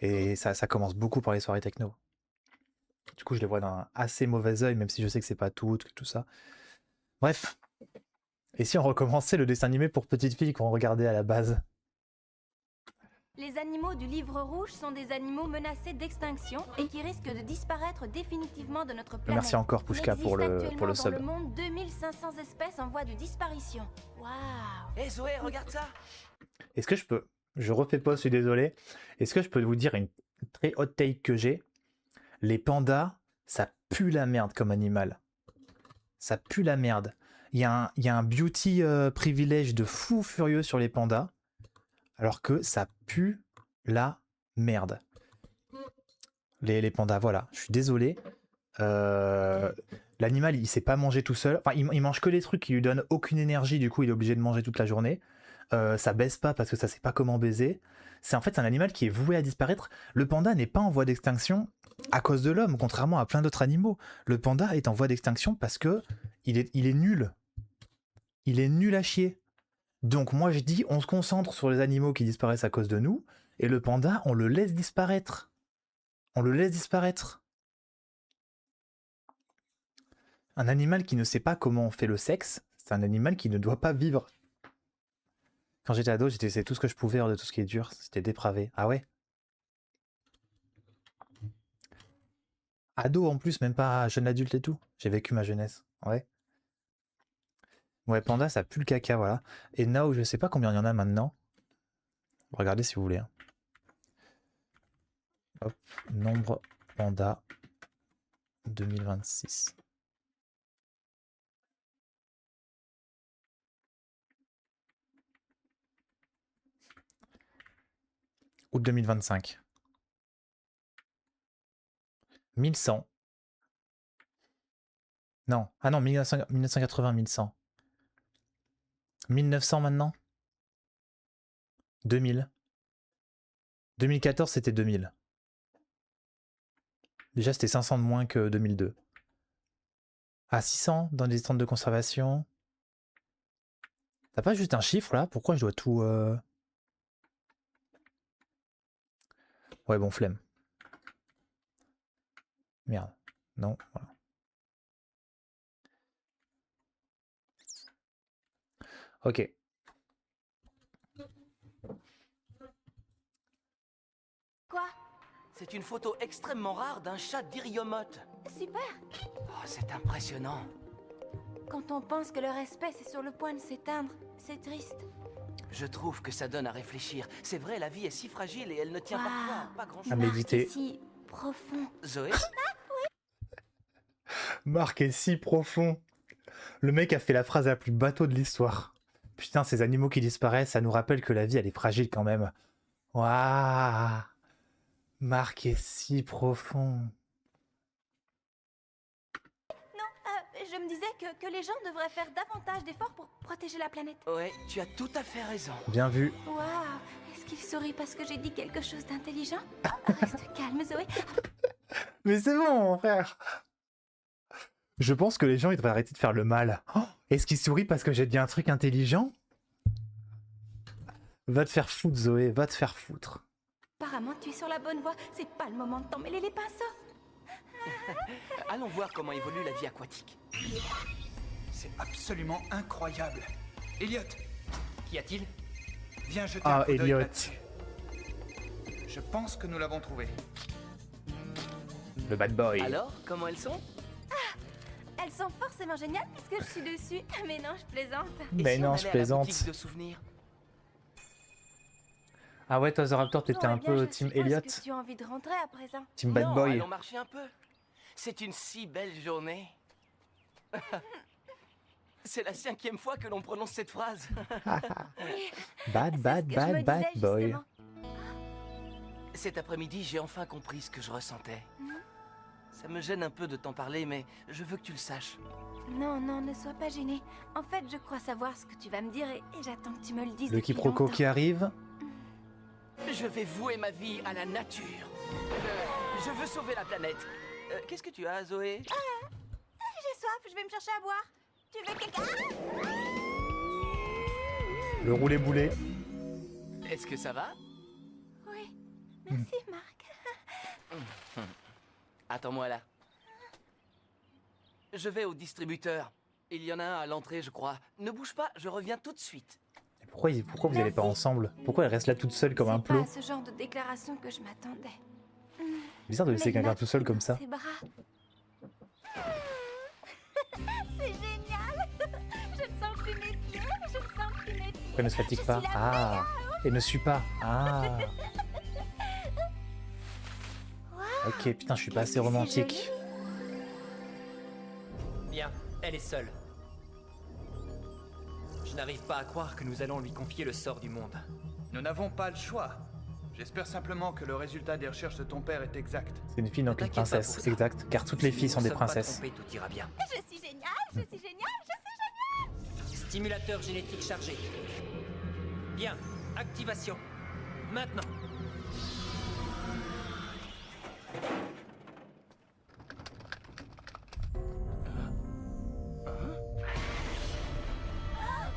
Et ça commence beaucoup par les soirées techno. Du coup, je les vois d'un assez mauvais œil, même si je sais que c'est pas tout ça. Bref. Et si on recommençait le dessin animé pour petites filles qu'on regardait à la base? Les animaux du livre rouge sont des animaux menacés d'extinction et qui risquent de disparaître définitivement de notre planète. Merci encore, Pushka, pour le sub. Dans le monde, 2500 espèces en voie de disparition. Waouh! Hé Zoé, regarde ça! Est-ce que je peux... Je refais pas, je suis désolé. Est-ce que je peux vous dire une très hot take que j'ai? Les pandas, ça pue la merde comme animal. Ça pue la merde. Il y a un beauty privilège de fou furieux sur les pandas, alors que ça pue la merde. Les pandas, voilà. Je suis désolé. L'animal, il sait pas manger tout seul. Enfin, il mange que les trucs qui lui donnent aucune énergie, du coup, il est obligé de manger toute la journée. Ça baise pas parce que ça sait pas comment baiser. C'est un animal qui est voué à disparaître. Le panda n'est pas en voie d'extinction à cause de l'homme, contrairement à plein d'autres animaux. Le panda est en voie d'extinction parce que il est nul. Il est nul à chier. Donc moi je dis, on se concentre sur les animaux qui disparaissent à cause de nous, et le panda, on le laisse disparaître. On le laisse disparaître. Un animal qui ne sait pas comment on fait le sexe, c'est un animal qui ne doit pas vivre. Quand j'étais ado, c'est tout ce que je pouvais de tout ce qui est dur, c'était dépravé. Ah ouais? Ado en plus, même pas jeune adulte et tout. J'ai vécu ma jeunesse. Ouais. Ouais, panda, ça pue le caca, voilà. Et Now, je sais pas combien il y en a maintenant. Regardez si vous voulez. Hein. Hop, nombre panda 2026. Août 2025. 1100. Non. Ah non, 1980, 1100. 1900 maintenant. 2000. 2014, c'était 2000. Déjà, c'était 500 de moins que 2002. Ah, 600 dans les stands de conservation. T'as pas juste un chiffre là? Pourquoi je dois tout... Ouais, bon, flemme. Merde. Non, voilà. Ok. Quoi? C'est une photo extrêmement rare d'un chat d'Iriomote. Super. Oh, c'est impressionnant. Quand on pense que le respect c'est sur le point de s'éteindre, c'est triste. Je trouve que ça donne à réfléchir. C'est vrai, la vie est si fragile et elle ne tient Waouh. parfois à pas grand-chose. À méditer. Si profond. Zoé, Marc est si profond. Le mec a fait la phrase la plus bateau de l'histoire. Putain, ces animaux qui disparaissent, ça nous rappelle que la vie, elle est fragile quand même. Waouh. Marc est si profond. Je me disais que les gens devraient faire davantage d'efforts pour protéger la planète. ouais, tu as tout à fait raison. Bien vu. Waouh. Est-ce qu'il sourit parce que j'ai dit quelque chose d'intelligent? Reste calme, Zoé. Mais c'est bon, mon frère. Je pense que les gens, ils devraient arrêter de faire le mal. Oh, est-ce qu'il sourit parce que j'ai dit un truc intelligent? Va te faire foutre, Zoé, va te faire foutre. Apparemment, tu es sur la bonne voie. C'est pas le moment de t'emmêler les pinceaux. Allons voir comment évolue la vie aquatique. C'est absolument incroyable. Elliot, Qu'y a-t-il? viens jeter Ah, un coup d'œil Elliot. là-dessus. Je pense que nous l'avons trouvé. Le bad boy. Alors, comment elles sont? Elles sont forcément géniales puisque je suis dessus. Mais non, je plaisante. Et Mais si non, on je allait à la plaisante. boutique de souvenirs? Ah ouais, toi, The Raptor, t'étais un peu Team Elliot, Que tu as envie de rentrer à présent. Team Bad Non, Boy. allons marcher un peu. C'est une si belle journée. C'est la 5e fois que l'on prononce cette phrase. Bad, bad, C'est ce que je bad, me bad disais, boy. justement. Cet après-midi, j'ai enfin compris ce que je ressentais. Ça me gêne un peu de t'en parler, mais je veux que tu le saches. Non, non, ne sois pas gêné. En fait, je crois savoir ce que tu vas me dire et j'attends que tu me le dises. Le depuis quiproquo longtemps. qui arrive. Je vais vouer ma vie à la nature. Je veux sauver la planète. Qu'est-ce que tu as, Zoé? J'ai soif, je vais me chercher à boire. Tu veux quelqu'un? Le roulé-boulé. Est-ce que ça va? Oui. Merci, Marc. Attends-moi là. Je vais au distributeur. Il y en a un à l'entrée, je crois. Ne bouge pas, je reviens tout de suite. Pourquoi vous n'allez pas ensemble? Pourquoi elle reste là toute seule comme un C'est pas plot? à ce genre de déclaration que je m'attendais. Bizarre de laisser Mais quelqu'un Marc tout seul est comme dans ça. ses bras. C'est génial. Je ne sens plus mes pieds. Je ne sens plus mes pieds. Pourquoi elle ne se fatigue Je pas? suis la Ah. Et ne suit pas. Ah. Ok, putain, je suis pas assez Qu'est-ce que c'est romantique. joli. Bien, elle est seule. Je n'arrive pas à croire que nous allons lui confier le sort du monde. Nous n'avons pas le choix. J'espère simplement que le résultat des recherches de ton père est exact. C'est une fille, donc une Ne t'inquiète pas princesse. pour ça. Exact. Car toutes les filles sont Nous des ne sommes pas princesses. trompés, tout ira bien. Je suis géniale. Je suis géniale. Je suis géniale. Stimulateur génétique chargé. Bien, activation. Maintenant.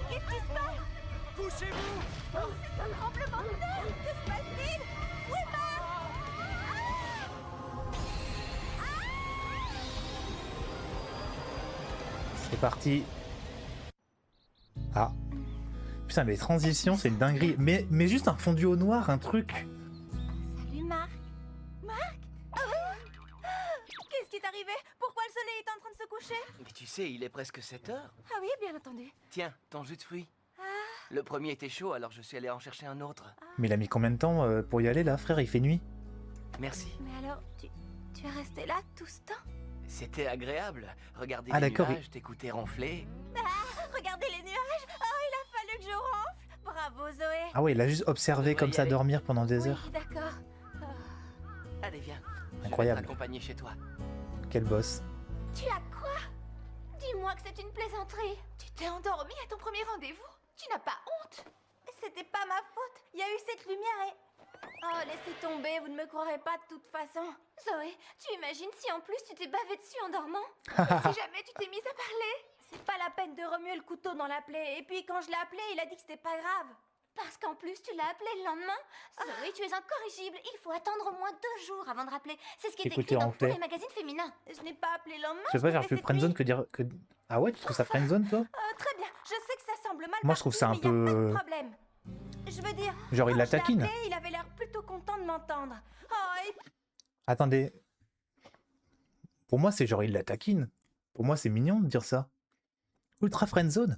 Qu'est-ce qui se passe? Couchez-vous! Un tremblement de terre! Que se passe-t-il? Où est Marc? C'est parti. Ah. Putain, mais les transitions, c'est une dinguerie. Mais juste un fondu au noir, un truc. Salut Marc. Marc? Qu'est-ce qui est arrivé? Pourquoi le soleil est en train de se coucher? Mais tu sais, il est presque 7 heures. Ah oui, bien entendu. Tiens, ton jus de fruits. Le premier était chaud, alors je suis allé en chercher un autre. Mais il a mis combien de temps pour y aller là, frère? Il fait nuit. Merci. Mais alors, tu es resté là tout ce temps? C'était agréable. Regarder Ah, les d'accord, nuages, t'écouter ronfler. Regardez les nuages! Oh, il a fallu que je ronfle! Bravo Zoé! Ah ouais, il a juste observé devrait comme y ça aller. dormir pendant des Oui, heures. d'accord. Allez, viens. Incroyable. Je vais t'accompagner chez toi. Quel boss. Tu as quoi? Dis-moi que c'est une plaisanterie. Tu t'es endormi à ton premier rendez-vous? Tu n'as pas honte? C'était pas ma faute. Il y a eu cette lumière et... Oh, laissez tomber, vous ne me croirez pas de toute façon. Zoé, tu imagines si en plus tu t'es bavé dessus en dormant? Et si jamais tu t'es mise à parler? C'est pas la peine de remuer le couteau dans la plaie. Et puis quand je l'ai appelé, il a dit que c'était pas grave. Parce qu'en plus, tu l'as appelé le lendemain? Zoé, tu es incorrigible. Il faut attendre au moins 2 jours avant de rappeler. C'est ce qui est Écoutez, écrit dans en tous fait. les magazines féminins. Je n'ai pas appelé le lendemain. Tu veux pas je faire l'ai plus fait cette friendzone nuit. que dire que... Ah ouais, tu trouves ça friendzone toi? Très bien, je sais que ça semble mal. Moi, je trouve ça un parti, mais y a peu- pas de problème. Je veux dire. Genre, il quand la je l'ai taquine. appelé, il avait l'air plutôt content de m'entendre. Oh, et Attendez. Pour moi, c'est genre il la taquine. Pour moi, c'est mignon de dire ça. Ultra friendzone.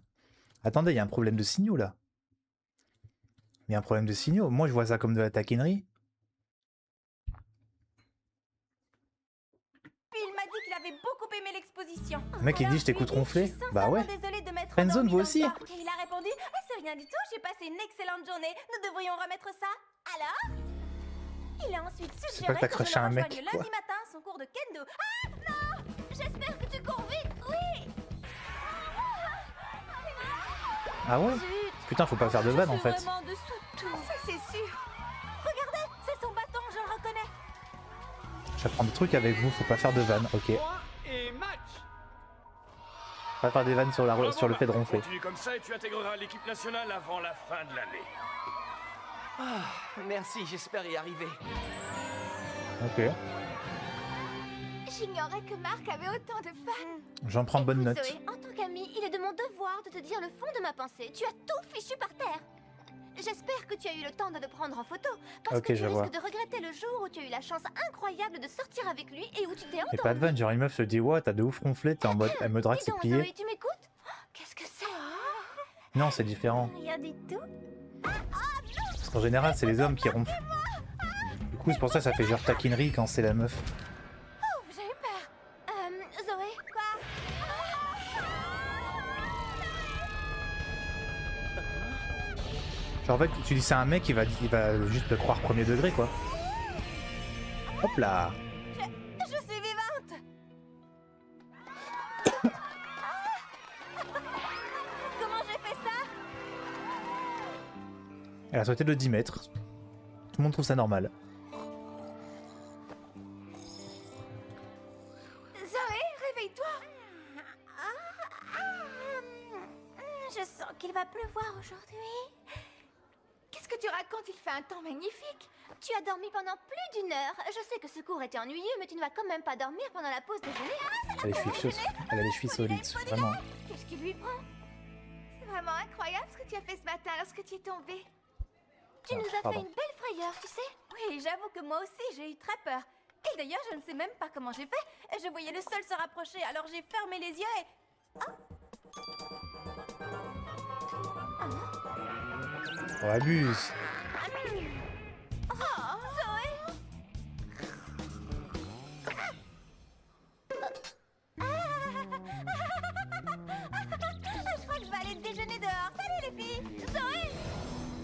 Attendez, il y a un problème de signaux là. Il y a un problème de signaux. Moi, je vois ça comme de la taquinerie. puis il m'a dit qu'il avait beaucoup aimé l'exposition. Le mec, il Alors, dit, je t'écoute lui ai dit, ronfler. Je suis Bah ouais. sincèrement désolée de m'être Friendzone, endormie vous dans aussi. le parc. Et il a répondu, ah, c'est rien du tout, j'ai passé une excellente journée. Nous devrions remettre ça. Alors? Il a ensuite pas suggéré que t'as que je crushé le un mec, rejoigne quoi. lundi matin à son cours de kendo. Ah non! J'espère que tu cours vite, oui! Ah ouais? Zut! Putain, faut pas faire de vanne en fait. Je suis vraiment dessous de tout. Ça, c'est sûr. Regardez, c'est son bâton, je le reconnais. J'apprends des trucs avec vous, faut pas faire de vanne. Ok. Et match. Pas faire des vannes sur, sur le fait de ronfler. Continue comme ça et tu intégreras l'équipe nationale avant la fin de l'année. Ah, merci, j'espère y arriver. Ok. J'ignorais que Marc avait autant de fans. J'en prends bonne note. Zoé, en tant qu'amie, il est de mon devoir de te dire le fond de ma pensée. Tu as tout fichu par terre. J'espère que tu as eu le temps de le prendre en photo, parce Ok, que tu je risques vois. de regretter le jour où tu as eu la chance incroyable de sortir avec lui et où tu t'es Et endormi. pas de vanne, genre une meuf se dit ouais, t'as de ouf ronflé, t'es en mode elle me drague, Dis c'est donc, plié. Zoé, tu m'écoutes? Oh, qu'est-ce que c'est? Non, c'est différent. Rien du tout. Parce qu'en général, c'est les hommes qui ronflent. Du coup, c'est pour ça que ça fait genre taquinerie quand c'est la meuf. Oh, j'ai eu peur. Zoé, quoi? Genre en fait, tu dis ça à un mec, il va juste te croire premier degré quoi. Hop là. Je suis vivante. Comment j'ai fait ça? Elle a sauté de 10 mètres. Tout le monde trouve ça normal. Zoé, réveille-toi. Je sens qu'il va pleuvoir aujourd'hui. Qu'est-ce que tu racontes? Il fait un temps magnifique. Tu as dormi pendant plus d'1 heure. Je sais que ce cours était ennuyeux, mais tu ne vas quand même pas dormir pendant la pause déjeuner. Ah, Elle a les chevilles solides, vraiment. qu'est-ce qui lui prend? C'est vraiment incroyable ce que tu as fait ce matin lorsque tu es tombé. Tu nous as pardon. fait une belle frayeur, tu sais. Oui, j'avoue que moi aussi, j'ai eu très peur. Et d'ailleurs, je ne sais même pas comment j'ai fait. Je voyais le sol se rapprocher, alors j'ai fermé les yeux et... On abuse. Oh, Zoé! Je crois que je vais aller déjeuner dehors. Salut les filles! Zoé!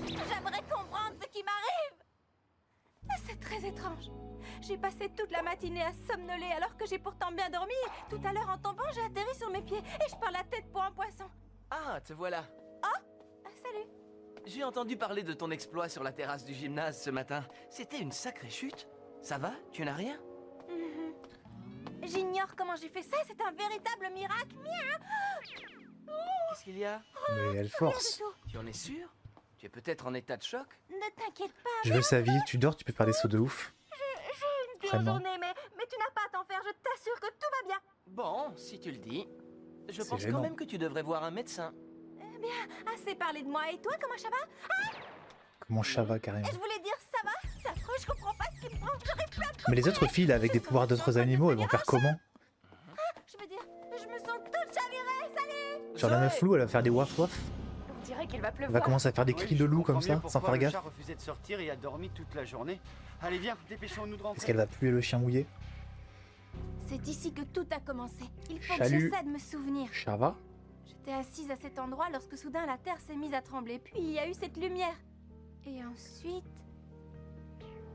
J'aimerais comprendre ce qui m'arrive. C'est très étrange. J'ai passé toute la matinée à somnoler alors que j'ai pourtant bien dormi. Tout à l'heure en tombant, j'ai atterri sur mes pieds et je pars la tête pour un poisson. Ah, te voilà. Ah, salut. J'ai entendu parler de ton exploit sur la terrasse du gymnase ce matin. C'était une sacrée chute. Ça va? Tu n'as rien? J'ignore comment j'ai fait ça, c'est un véritable miracle. Miaou! Qu'est-ce qu'il y a? Mais elle Rien du force. tout. Tu en es sûr? Tu es peut-être en état de choc? Ne t'inquiète pas, Je veux sa vie, tu dors, tu peux faire des sauts de ouf. une dure Vraiment. journée, mais tu n'as pas à t'en faire, je t'assure que tout va bien. Bon, si tu le dis. Je C'est pense gênant. quand même que tu devrais voir un médecin. Assez parlé de moi, et toi, comment ça va? Comment ça va carrément. Je voulais dire ça va? C'est affreux, je comprends pas ce qui me prend, j'arrive plus à me... Mais les autres filles là, avec des pouvoirs d'autres animaux, elles vont faire comment? Je veux dire, je me sens toute chavirée, salut! Genre la meuf floue, elle va faire des waf waf. On dirait qu'il va Elle pleuvoir. va commencer à faire des cris de loup comme ça, sans faire Le gaffe. chat refusait de sortir et a dormi toute la journée. Allez, viens, dépêchons-nous de Est-ce rentrer. qu'elle va puer le chien mouillé? C'est ici que tout a commencé. Il faut Salut. que j'essaie de me souvenir. Ça va? J'étais assise à cet endroit lorsque soudain la terre s'est mise à trembler. Puis il y a eu cette lumière. Et ensuite,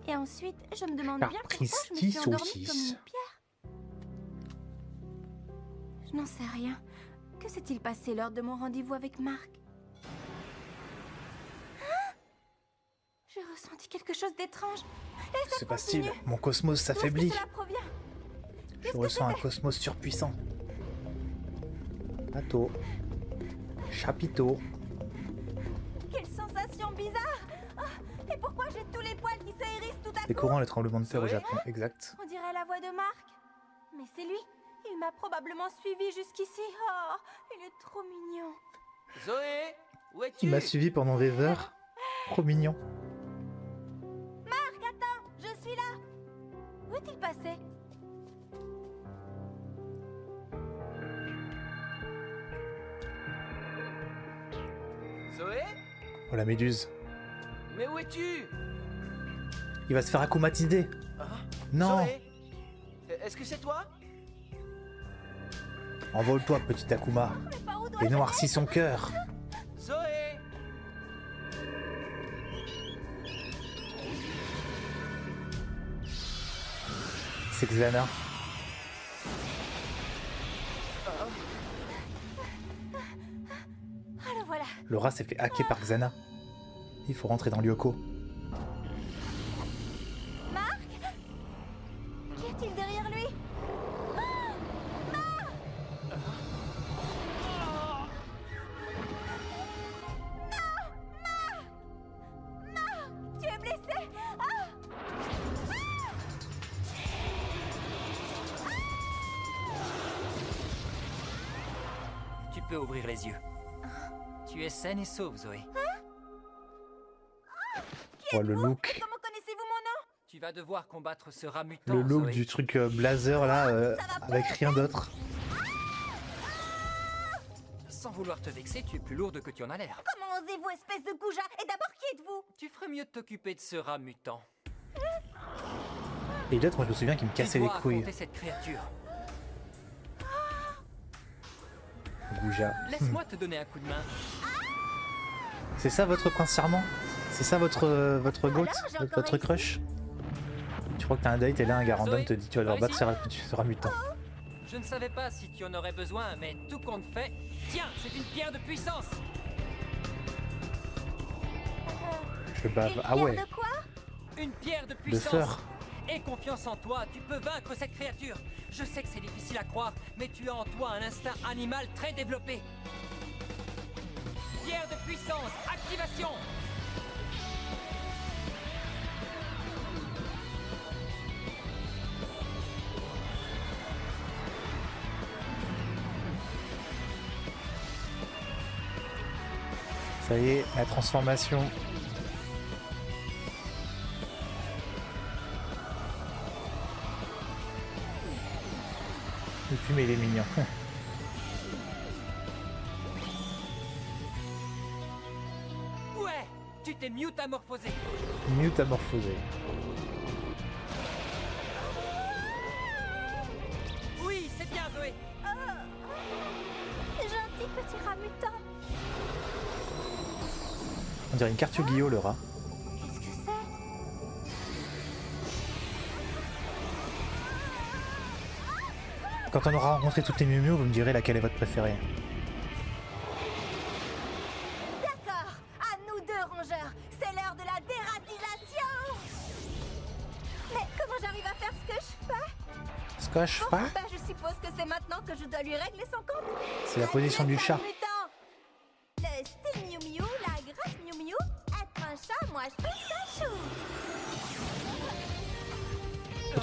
je me demande bien pourquoi je me suis endormie Sapristi comme une saucisse. pierre. Je n'en sais rien. Que s'est-il passé lors de mon rendez-vous avec Marc? Hein? J'ai ressenti quelque chose d'étrange. Et ça Se passe-t-il? continue. Mon cosmos D'où est-ce que s'affaiblit. cela provient? Je ressens un cosmos surpuissant. Bateau. Chapiteau. Quelle sensation bizarre! Ah, et pourquoi j'ai tous les poils qui se hérissent tout à C'est coup? courant les tremblements de terre au Japon, exact. On dirait la voix de Marc. Mais c'est lui. Il m'a probablement suivi jusqu'ici. Oh, il est trop mignon. Zoé, où es-tu? Il m'a suivi pendant des heures. Trop mignon. Marc, attends, je suis là. Où est-il passé? Zoé? Oh la méduse. Mais où es-tu? Il va se faire akumatiser. Ah, Non. Zoé? Est-ce que c'est toi? Envole-toi, petit Akuma. Mais par où dois-je Et noircis son cœur. Zoé? C'est Xana. Ah, le voilà. Laura s'est fait hacker par Xana. Il faut rentrer dans Lyoko. Marc? Qu'y a-t-il derrière lui? Tu es blessé? Tu peux ouvrir les yeux. Tu es saine et sauve, Zoé. Oh le look. Comment connaissez-vous mon nom? Tu vas devoir combattre ce rat mutant, Le look Zoé. du truc blazer là, avec rien d'autre. Sans vouloir te vexer, tu es plus lourde que tu en as l'air. Comment osez-vous, espèce de goujat? Et d'abord, qui êtes-vous? Tu ferais mieux de t'occuper de ce rat mutant. Et d'autres, moi je me souviens qu'il me Tu cassait les dois couilles. affronter cette créature. Gouja. Laisse-moi te donner un coup de main. C'est ça votre prince charmant? C'est ça votre goat? j'ai encore Votre réussi. crush? Tu crois que t'as un date et là un gars random Zoé, te dit tu vas devoir par battre ce rat mutant. Je ne savais pas si tu en aurais besoin, mais tout compte fait. Tiens, c'est une pierre de puissance. Je bave. Une Ah pierre ouais, de quoi? Une pierre de de puissance. feur. Aie confiance en toi, tu peux vaincre cette créature. Je sais que c'est difficile à croire, mais tu as en toi un instinct animal très développé. Pierre de puissance, activation. Ça y est, la transformation. Et puis mais il est mignon. Ouais, tu t'es mutamorphosé. Mutamorphosé. Oui, c'est bien, Zoé. Gentil petit rat mutant. On dirait une carte Yu-Gi-Oh le rat. Qu'est-ce que c'est? Quand on aura rencontré toutes les Miu Miu, vous me direz laquelle est votre préférée. D'accord, à nous deux rongeurs, c'est l'heure de la dératisation. Mais comment j'arrive à faire ce que je fais? Ce que je fais, Bah je suppose que c'est maintenant que je dois lui régler son compte. c'est la position du chat. Le style Miu Miu, la grâce Miu Miu,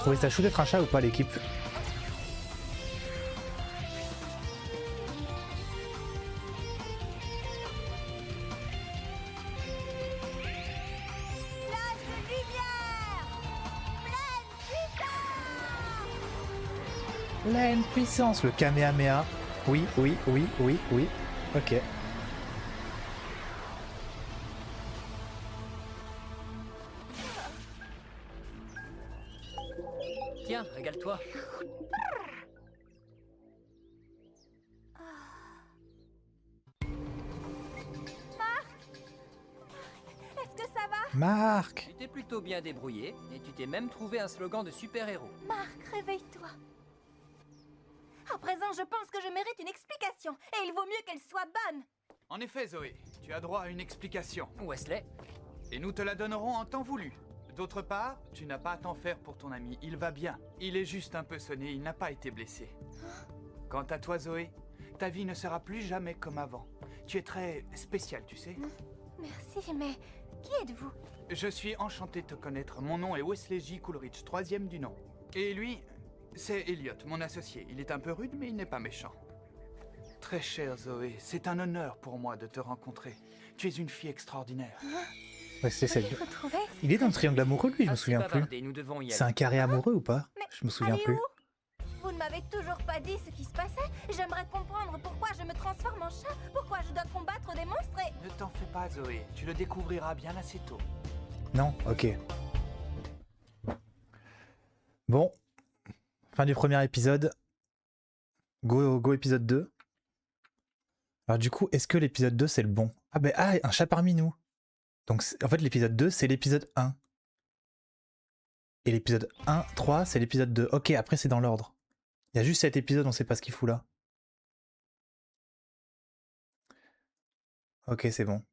trouvez ça chou d'être un chat ou pas, l'équipe? Flash de lumière! Pleine puissance! Pleine puissance, le Kamehameha. Oui, oui, oui, oui, oui. Ok. Tiens, régale-toi. Est-ce que ça va? Marc! Tu t'es plutôt bien débrouillé et tu t'es même trouvé un slogan de super-héros. Marc, réveille-toi. À présent, je pense que je mérite une explication. Et il vaut mieux qu'elle soit bonne. En effet, Zoé, tu as droit à une explication. Wesley, Et nous te la donnerons en temps voulu. D'autre part, tu n'as pas à t'en faire pour ton ami. Il va bien. Il est juste un peu sonné, il n'a pas été blessé. Quant à toi, Zoé, ta vie ne sera plus jamais comme avant. Tu es très spéciale, tu sais. Merci, mais qui êtes-vous? Je suis enchanté de te connaître. Mon nom est Wesley J. Coolidge, 3e du nom. Et lui, c'est Elliot, mon associé. Il est un peu rude, mais il n'est pas méchant. Très chère Zoé, c'est un honneur pour moi de te rencontrer. Tu es une fille extraordinaire. Ouais, c'est celle. Vous trouvez? Il est dans le triangle amoureux, lui, je me assez souviens plus. bavardé, nous devons y C'est aller. un carré amoureux ou pas? Mais Je me souviens allez plus. où? Vous ne m'avez toujours pas dit ce qui se passait. J'aimerais comprendre pourquoi je me transforme en chat, pourquoi je dois combattre des monstres et... Ne t'en fais pas, Zoé. Tu le découvriras bien assez tôt. Non? Ok. Bon. Fin du premier épisode. Go épisode 2. Alors du coup, est-ce que l'épisode 2 c'est le bon? Ah ben, un chat parmi nous. Donc en fait l'épisode 2 c'est l'épisode 1. Et l'épisode 3 c'est l'épisode 2. Ok, après c'est dans l'ordre. Il y a juste cet épisode, on sait pas ce qu'il fout là. Ok, c'est bon.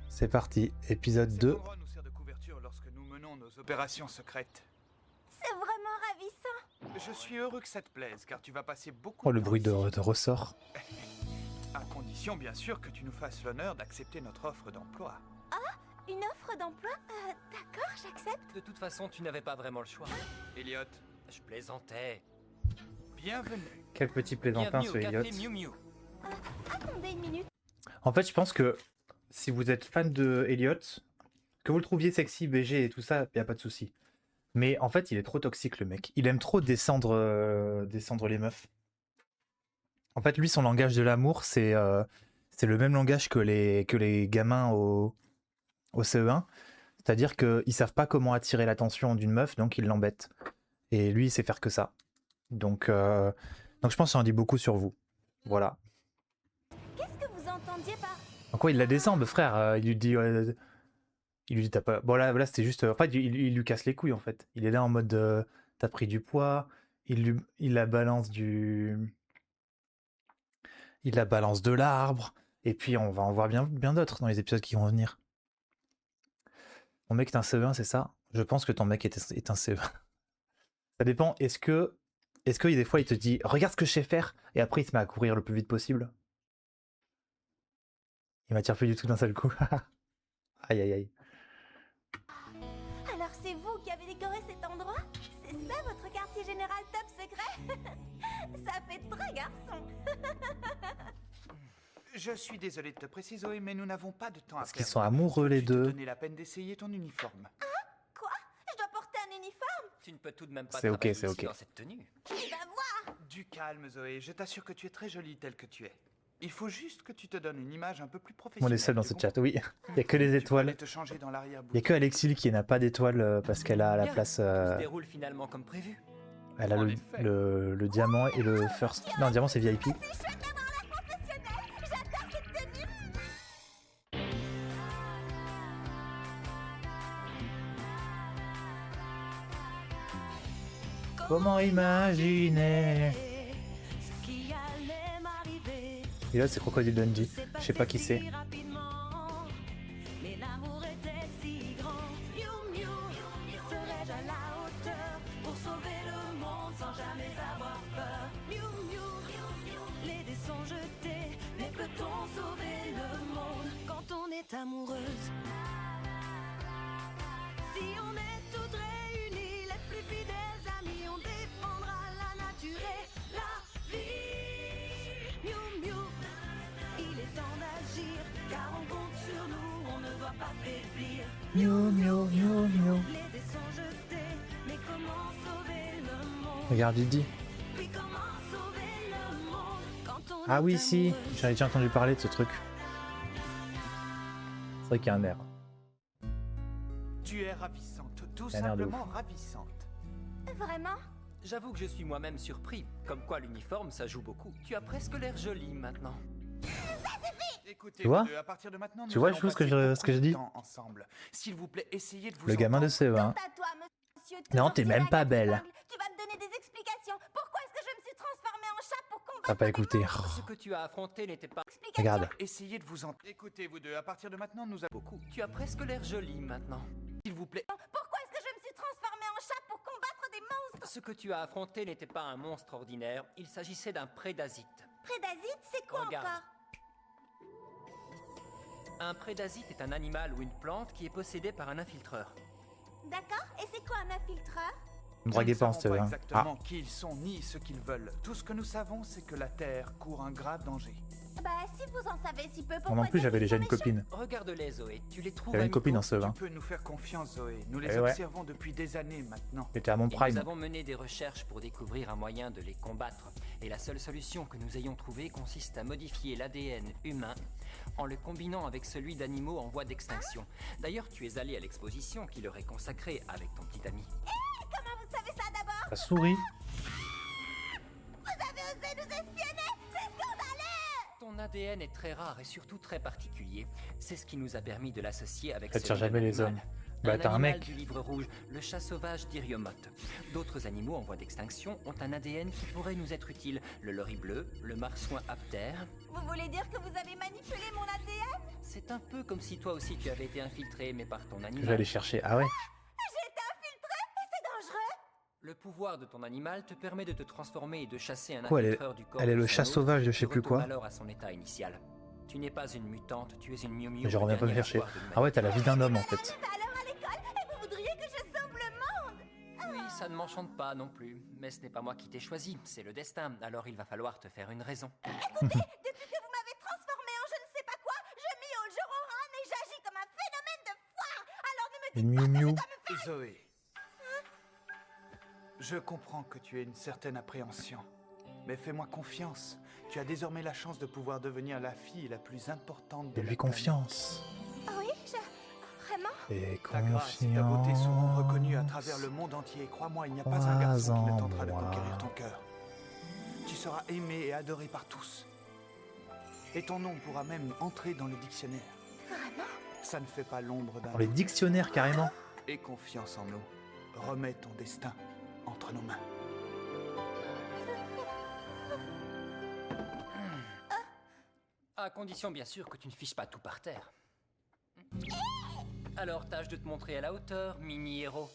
C'est parti, épisode Cet 2. endroit nous sert de couverture lorsque nous menons nos opérations secrètes. C'est vraiment ravissant. Je suis heureux que ça te plaise, car tu vas passer beaucoup Oh, le de temps bruit ici. de ressort. À condition, bien sûr, que tu nous fasses l'honneur d'accepter notre offre d'emploi. Une offre d'emploi? D'accord, j'accepte. De toute façon, tu n'avais pas vraiment le choix. Elliot, Je plaisantais. bienvenue. Quel petit plaisantin Bienvenue ce au Elliot. café Miu Miu. Attendez une minute. En fait, je pense que si vous êtes fan de Elliot, que vous le trouviez sexy, BG et tout ça, y a pas de souci. Mais en fait, il est trop toxique le mec. Il aime trop descendre les meufs. En fait, lui, son langage de l'amour, c'est le même langage que les gamins au CE1. C'est-à-dire qu'ils savent pas comment attirer l'attention d'une meuf, donc ils l'embêtent. Et lui, il sait faire que ça. Donc je pense que ça en dit beaucoup sur vous. Voilà. Qu'est-ce que vous entendiez par... En quoi il la descend, frère? Il lui dit t'as pas. Bon là c'était juste. En fait, il lui casse les couilles en fait. Il est là en mode t'as pris du poids. Il la balance il la balance de l'arbre. Et puis on va en voir bien d'autres dans les épisodes qui vont venir. Mon mec est un CE1, c'est ça? Je pense que ton mec est un CE1. Ça dépend. Est-ce que des fois il te dit regarde ce que je sais faire et après il se met à courir le plus vite possible? Il m'attire plus du tout d'un seul coup. Aïe aïe aïe. Alors c'est vous qui avez décoré cet endroit? C'est ça votre quartier général top secret? Ça fait très garçon. Je suis désolé de te préciser, Zoé, mais nous n'avons pas de temps à Parce perdre. qu'ils sont amoureux les Veux-tu te deux. donner la peine d'essayer ton uniforme. Quoi? Je dois porter un uniforme? Tu ne peux tout de même pas C'est ok, travailler c'est ici ok. dans cette tenue. Tu vas voir. Du calme, Zoé. Je t'assure que tu es très jolie telle que tu es. Il faut juste que tu te donnes une image un peu plus professionnelle. On est seul dans c'est ce bon? chat, oui. Il n'y a que les Tu peux étoiles. aller te changer dans Il l'arrière-boutique. n'y a que Alexil qui n'a pas d'étoiles parce qu'elle a la Bien, place. Tout se déroule finalement comme prévu. Elle a En effet. le diamant et le first. Non, le diamant c'est VIP. C'est chouette d'avoir l'air professionnel. J'adore cette tenue. Comment imaginer? Et là c'est Crocodile Dundee. Je sais pas qui c'est. Mais l'amour était si grand. Miu Miu, serais-je à la hauteur pour sauver le monde sans jamais avoir peur? Miu Miu, les dés sont jetés, mais peut-on sauver le monde quand on est amoureuse? Miou, miou, miou, miou. Les dés sont jetés, mais comment sauver le monde? Regarde Didi. Oui, comment sauver le monde quand on Ah est oui, si, amoureux? j'avais déjà entendu parler de ce truc. C'est vrai qu'il y a un air. Tu es ravissante, tout Il a l'air de simplement ravissante. Vraiment? J'avoue que je suis moi-même surpris. Comme quoi l'uniforme, ça joue beaucoup. Tu as presque l'air jolie maintenant. Écoutez, Tu vois vous deux, à partir de maintenant, Tu nous vois, allons je trouve ce que passer je beaucoup de dis. temps ensemble. S'il vous plaît, essayez de vous Le gamin de entendre. CE1. À toi, monsieur. Non, toujours t'es si même la pas gueule belle. d'épingle. Tu vas me donner des explications. Pourquoi est-ce que je me suis transformée en chat pour combattre T'as pas des écouté. Ce que tu as affronté n'était pas explications? Regarde. Essayez de vous entendre. Écoutez, vous deux, à partir de maintenant, nous allons... beaucoup. Tu as presque l'air jolie maintenant. S'il vous plaît, Pourquoi est-ce que je me suis transformée en chat pour combattre des monstres? Ce que tu as affronté n'était pas un monstre ordinaire. Il s'agissait d'un prédasite. Prédasite, c'est quoi Regarde. encore? Un prédasite est un animal ou une plante qui est possédé par un infiltreur. D'accord. Et c'est quoi un infiltreur? Ne draguez pas en nous ne savons CE1. pas Ah, exactement qui ils sont ni ce qu'ils veulent. Tout ce que nous savons, c'est que la Terre court un grave danger. Bah, si vous en savez si peu, moi pourquoi non plus, dire j'avais qu'ils déjà sont une méchants? copine. Regarde-les, Zoé. Tu les trouves J'avais une copine en amicaux. CE1. Tu peux nous faire confiance, Zoé. Nous les Eh ouais. observons depuis des années maintenant. J'étais à mon Et nous prime. avons mené des recherches pour découvrir un moyen de les combattre. Et la seule solution que nous ayons trouvée consiste à modifier l'ADN humain en le combinant avec celui d'animaux en voie d'extinction. D'ailleurs, tu es allé à l'exposition qui leur est consacrée avec ton petit ami. Comment vous savez ça d'abord? La souris. Vous avez osé nous espionner? C'est scandaleux! Ton ADN est très rare et surtout très particulier. C'est ce qui nous a permis de l'associer avec Ça tire celui jamais d'un les animal. hommes. Bah, t'as un animal mec. du livre rouge, le chat sauvage d'Iriomote. D'autres animaux en voie d'extinction ont un ADN qui pourrait nous être utile. Le lori bleu, le marsouin aptère. Vous voulez dire que vous avez manipulé mon ADN? C'est un peu comme si toi aussi tu avais été infiltré, mais par ton Je vais animal. aller chercher. Ah ouais. J'ai été infiltrée et c'est dangereux? Le pouvoir de ton animal te permet de te transformer et de chasser un Quoi, elle est- infiltreur du corps elle est de le son chat hôte, sauvage de je qui sais plus retourne quoi. alors à son état initial. Tu n'es pas une mutante, tu es une Miu Miu. Mais je le reviens pas me dernier chercher. espoir de l'humanité. Ah ouais, t'as la vie d'un homme en fait. Alors à l'école, et vous voudriez que je sauve le monde? Oui, ça ne m'enchante pas non plus. Mais ce n'est pas moi qui t'ai choisi, c'est le destin. Alors il va falloir te faire une raison. Depuis que vous m'avez transformée en je ne sais pas quoi, je miaule, je ronronne et j'agis comme un phénomène de foire. Alors ne me dites Une pas miou que je miou. dois me faire... Zoé, je comprends que tu aies une certaine appréhension, mais fais-moi confiance. Tu as désormais la chance de pouvoir devenir la fille la plus importante de la Fais-lui confiance. Oui, Vraiment? Et Ta grâce et ta beauté seront reconnues à travers le monde entier. Crois-moi, il n'y a pas un garçon qui ne tentera de conquérir ton cœur. Tu seras aimé et adoré par tous. Et ton nom pourra même entrer dans le dictionnaire. Vraiment? Ça ne fait pas l'ombre d'un Dans les doute. dictionnaires carrément. Aie confiance en nous. Remets ton destin entre nos mains. À condition bien sûr que tu ne fiches pas tout par terre. Alors tâche de te montrer à la hauteur, mini-héros.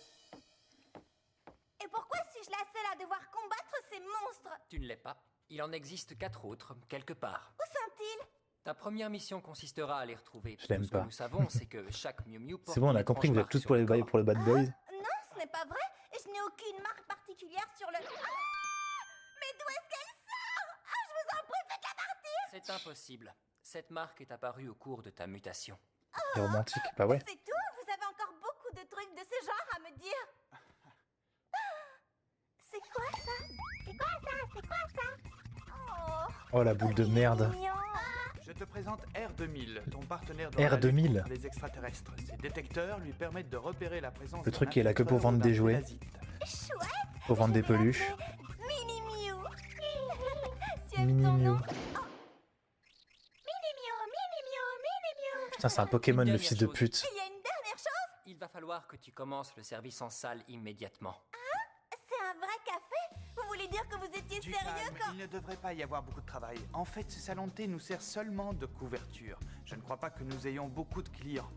Et pourquoi suis-je la seule à devoir combattre ces monstres? Tu ne l'es pas. Il en existe 4 autres, quelque part. Où sont-ils? Ta première mission consistera à les retrouver. Je l'aime Tout ce pas. que nous savons, c'est que chaque Miu Miu porte C'est bon, on une a compris que vous étrange êtes tous marque pour sur les, le corps. pour le bad boys. Non, ce n'est pas vrai. Je n'ai aucune marque particulière sur le... Ah! Mais d'où est-ce qu'elle sort? Ah, je vous en prie, faites-la partir! C'est impossible. Cette marque est apparue au cours de ta mutation. C'est romantique. Bah ouais. C'est tout? Vous avez encore beaucoup de trucs de ce genre à me dire? C'est quoi ça? C'est quoi ça? C'est quoi ça? Oh la boule de merde. Mignon. Je te présente R2000, ton partenaire dans R2000. la lutte contre les extraterrestres. Ses détecteurs lui permettent de repérer la présence Le d'un truc qui est là que pour infiltreur vendre ou d'un des jouets. prédasite. Chouette! Pour vendre des peluches. Mini Miu. Tu aimes Mini ton Miu. nom? Oh. Mini Miu, Mini Miu, Mini Miu. Putain, c'est un Pokémon le Dernière fils de chose. pute. Il y a une dernière chose? Il va falloir que tu commences le service en salle immédiatement. C'est un vrai café? Vous voulez dire que vous étiez Du sérieux calme, quand... il ne devrait pas y avoir beaucoup de travail. En fait, ce salon de thé nous sert seulement de couverture. Je ne crois pas que nous ayons beaucoup de clients.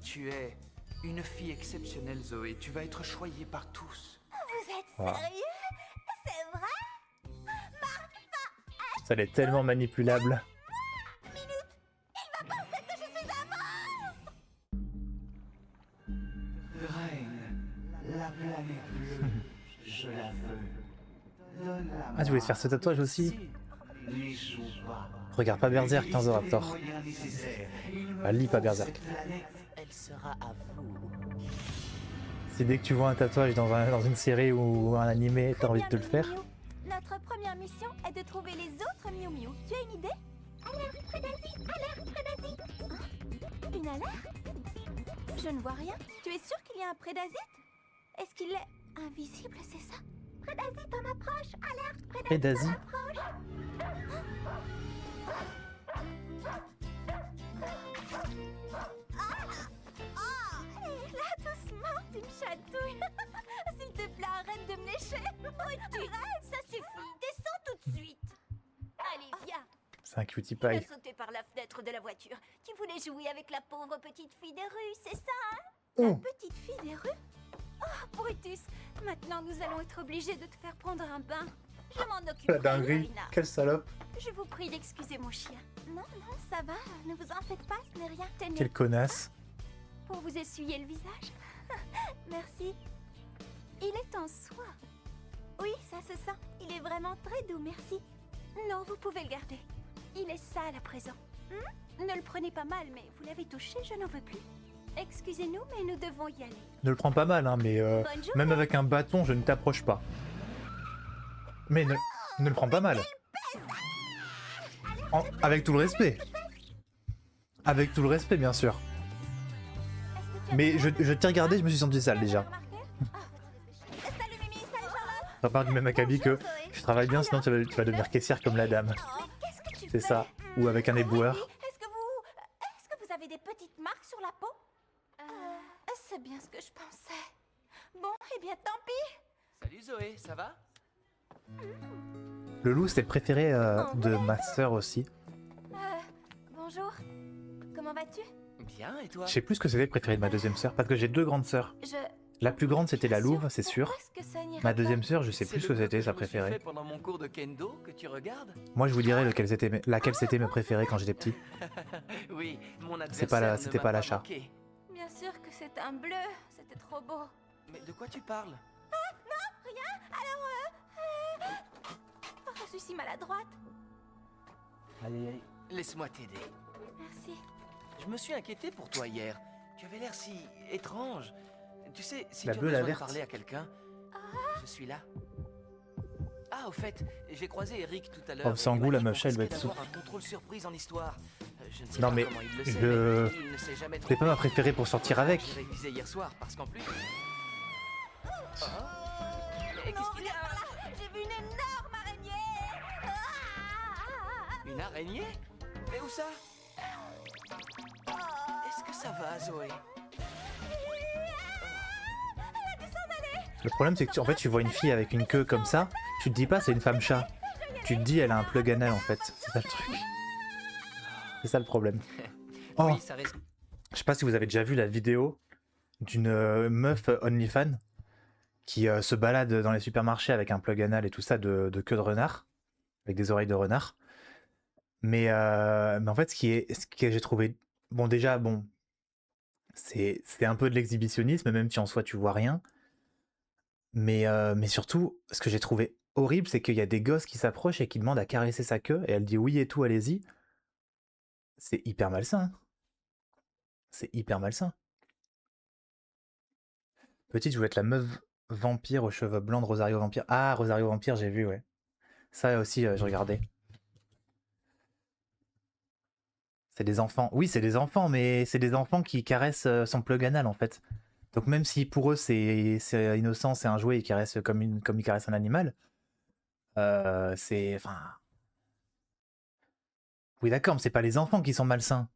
Tu es une fille exceptionnelle, Zoé. Tu vas être choyée par tous. Vous êtes Ah. sérieux? C'est vrai? Ça l'est tellement manipulable. Minute! Il va penser que je suis un monstre! Reine, la planète bleue, je la veux. Donne-la-moi. Ah, tu voulais te faire ce tatouage aussi? N'échoue pas. Regarde pas Berserk, Utilise tous les Raptor. moyens nécessaires. Il me Ah, lis pas faut Berserk. cette planète. Elle sera à vous. Si dès que tu vois un tatouage dans une série ou un animé, t'as envie de te le faire. Miu Miu. Notre première mission est de trouver les autres Miu Miu. Tu as une idée? Alerte Fredazzi! Alerte Fredazzi! Une alerte? Je ne vois rien. Tu es sûr qu'il y a un Prédazite? Est-ce qu'il est invisible, c'est ça? Prédazite en approche! Alerte Prédazzi. en approche! Et là, doucement, tu me chatouilles. S'il te plaît, arrête de me lécher. Ça suffit. Descends tout de suite. Allez, viens. C'est un cutie Tu as pie. sauté par la fenêtre de la voiture. Tu voulais jouer avec la pauvre petite fille des rues, c'est ça, hein? Oh. La petite fille des rues? Oh, Brutus, maintenant nous allons être obligés de te faire prendre un bain. Je m'en occupe. La dinguerie. Quelle salope. Je vous prie d'excuser mon chien. Non, non, ça va. Ne vous en faites pas, ce n'est rien. Tenez. Quelle connasse. Pour vous essuyer le visage. Merci. Il est en soie. Oui, ça se sent. Il est vraiment très doux, merci. Non, vous pouvez le garder. Il est sale à présent. Ne le prenez pas mal, mais vous l'avez touché, je n'en veux plus. Excusez-nous, mais nous devons y aller. Ne le prends pas mal, hein, mais Bonne journée. même avec un bâton, je ne t'approche pas. Mais ne le prends pas mal. Avec tout le respect. Avec tout le respect, bien sûr. Mais je t'ai regardé, je me suis senti sale déjà. Salut Mimi, salut Charlotte. Ça part du même acabit que tu travailles bien, sinon tu vas devenir caissière comme la dame. Oh, qu'est-ce que tu C'est fais? ça. Ou avec un éboueur. Est-ce que vous avez des petites marques sur la peau? C'est bien ce que je pensais. Bon, eh bien tant pis. Salut Zoé, ça va? Le loup, c'était le préféré de ma sœur aussi. Bonjour. Comment vas-tu? Bien, et toi? Je sais plus ce que c'était le préféré de ma deuxième sœur, parce que j'ai deux grandes sœurs. La plus grande, c'était la louve, c'est sûr. Ma deuxième sœur, je sais plus ce que c'était sa préférée. Pendant mon cours de kendo que tu regardes? Moi, je vous dirais laquelle c'était mes préférées quand j'étais petit. Oui, mon C'est pas adversaire c'était ne pas m'a l'achat. manqué. Bien sûr que c'est un bleu. C'était trop beau. Mais de quoi tu parles? Non, rien. Alors, oh, je suis si maladroite. Allez, laisse-moi t'aider. Merci. Je me suis inquiété pour toi hier. Tu avais l'air si étrange. Tu sais, si La tu as bleue, la besoin de verte. parler à quelqu'un, je suis là. Ah, au fait, j'ai croisé Eric tout à l'heure. Oh, sans et il goût, m'a la dit meuf, qu'on elle doit risquait être d'avoir un contrôle surprise en histoire. Je ne sais Non, pas mais comment il le sait, je- mais il ne s'est jamais C'était pas ma préférée pour sortir avec. J'ai révisé hier soir parce qu'en plus. Mais Non, regarde par là. J'ai vu une énorme araignée. Une araignée? Mais où ça? Est-ce que ça va, Zoé? Le problème, c'est que en fait, tu vois une fille avec une queue comme ça, tu te dis pas c'est une femme chat. Tu te dis elle a un plug anal en fait. C'est ça le truc. C'est ça le problème. Oh, Oui, ça risque. je sais pas si vous avez déjà vu la vidéo d'une meuf OnlyFans qui se balade dans les supermarchés avec un plug anal et tout ça de queue de renard, avec des oreilles de renard. Mais en fait, ce que j'ai trouvé, bon déjà, bon, c'est un peu de l'exhibitionnisme, même si en soi tu vois rien. Mais surtout, ce que j'ai trouvé horrible, c'est qu'il y a des gosses qui s'approchent et qui demandent à caresser sa queue, et elle dit oui et tout, allez-y. C'est hyper malsain. C'est hyper malsain. Petite, je voulais être la meuf vampire aux cheveux blancs de Rosario Vampire. Ah, Rosario Vampire, j'ai vu, ouais. Ça aussi, je regardais. C'est des enfants. Oui, c'est des enfants, mais c'est des enfants qui caressent son plug anal, en fait. Donc même si pour eux c'est innocent, c'est un jouet, ils caressent comme ils caressent un animal, c'est... Enfin... Oui d'accord, mais c'est pas les enfants qui sont malsains.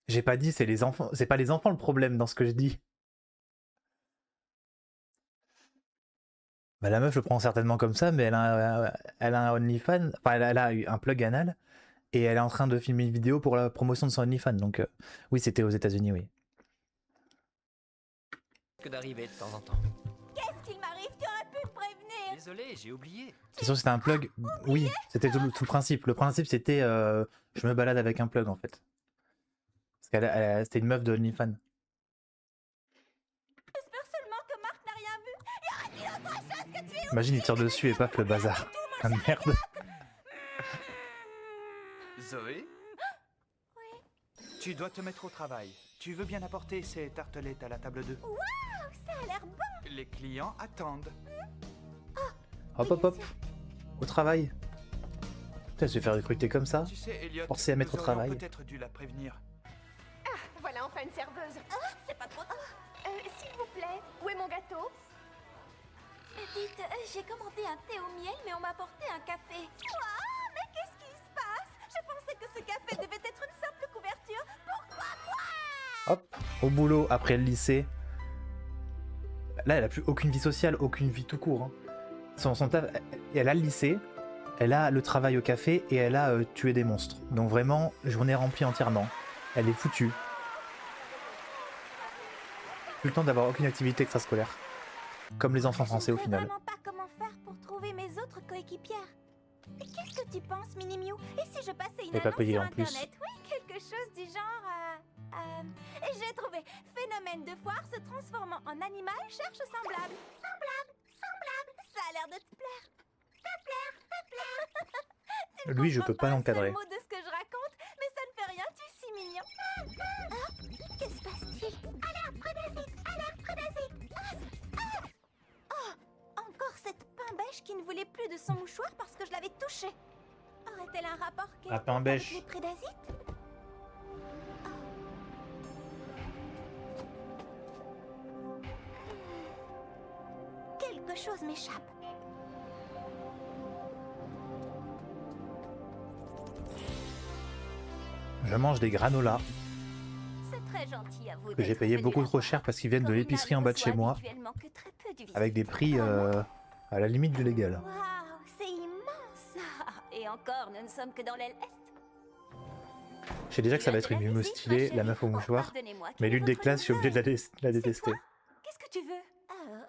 J'ai pas dit c'est les enfants, c'est pas les enfants le problème dans ce que je dis. Bah, la meuf le prend certainement comme ça, mais elle a un OnlyFans, enfin elle a eu un plug anal, et elle est en train de filmer une vidéo pour la promotion de son OnlyFans, donc oui c'était aux États-Unis, oui. Que d'arriver de temps en temps. Qu'est-ce qu'il m'arrive? Tu aurais pu me prévenir. Désolé, j'ai oublié. C'est sûr c'était un plug, oui, c'était tout le principe. Le principe c'était je me balade avec un plug en fait. Parce qu'elle c'était une meuf de OnlyFans. J'espère seulement que Marc n'a rien vu. Y aurait-il autre chose que tu es... Imagine il tire dessus et paf le bazar. Ah merde. Zoé? Oui. Tu dois te mettre au travail. Tu veux bien apporter ces tartelettes à la table 2? Waouh, ça a l'air bon. Les clients attendent. Hop hop hop. Au travail. Putain, se fait faire recruter comme ça. Tu sais, Elliot, Forcé à mettre au nous aurions travail. peut-être dû la prévenir. Voilà enfin une serveuse. C'est pas trop tard. S'il vous plaît, où est mon gâteau? Dites, j'ai commandé un thé au miel, mais on m'a apporté un café. Waouh, mais qu'est-ce qui se passe? Je pensais que ce café devait être une simple couverture. Pourquoi moi? Hop, au boulot, après le lycée. Là, elle a plus aucune vie sociale, aucune vie tout court. Hein. Son taf, elle a le lycée, elle a le travail au café et elle a tué des monstres. Donc vraiment, journée remplie entièrement. Elle est foutue. Plus le temps d'avoir aucune activité extrascolaire. Comme les enfants français au final. Je ne sais vraiment pas comment faire pour trouver mes autres coéquipières. Et qu'est-ce que tu penses, Mini Mew? Et si je passais une Et pas annonce payé sur en plus. Internet? Oui, quelque chose du genre... j'ai trouvé. Phénomène de foire se transformant en animal cherche semblable. Semblable. Ça a l'air de te plaire. Tu ne Lui, je comprends peux pas un l'encadrer. seul mot de ce que je raconte, mais ça ne fait rien, tu es si mignon. Qu'est-ce qui se passe-t-il? Alerte, prédasite. Oh, encore cette pain bêche qui ne voulait plus de son mouchoir parce que je l'avais touchée. Aurait-elle un rapport La pain bêche. avec les prédasites? Quelque chose m'échappe. Je mange des granolas C'est très gentil à vous que j'ai d'être payé venu beaucoup la trop voir. cher parce qu'ils viennent de Corina l'épicerie en ne bas de chez reçoit moi. habituellement que très peu de visites. Avec des prix à la limite du légal. Waouh, c'est immense. Et encore, nous ne sommes que dans l'aile est. Je sais déjà que ça va être une humour stylée, la meuf au mouchoir. Mais l'une des classes, je suis obligé de la détester. Qu'est-ce que tu veux?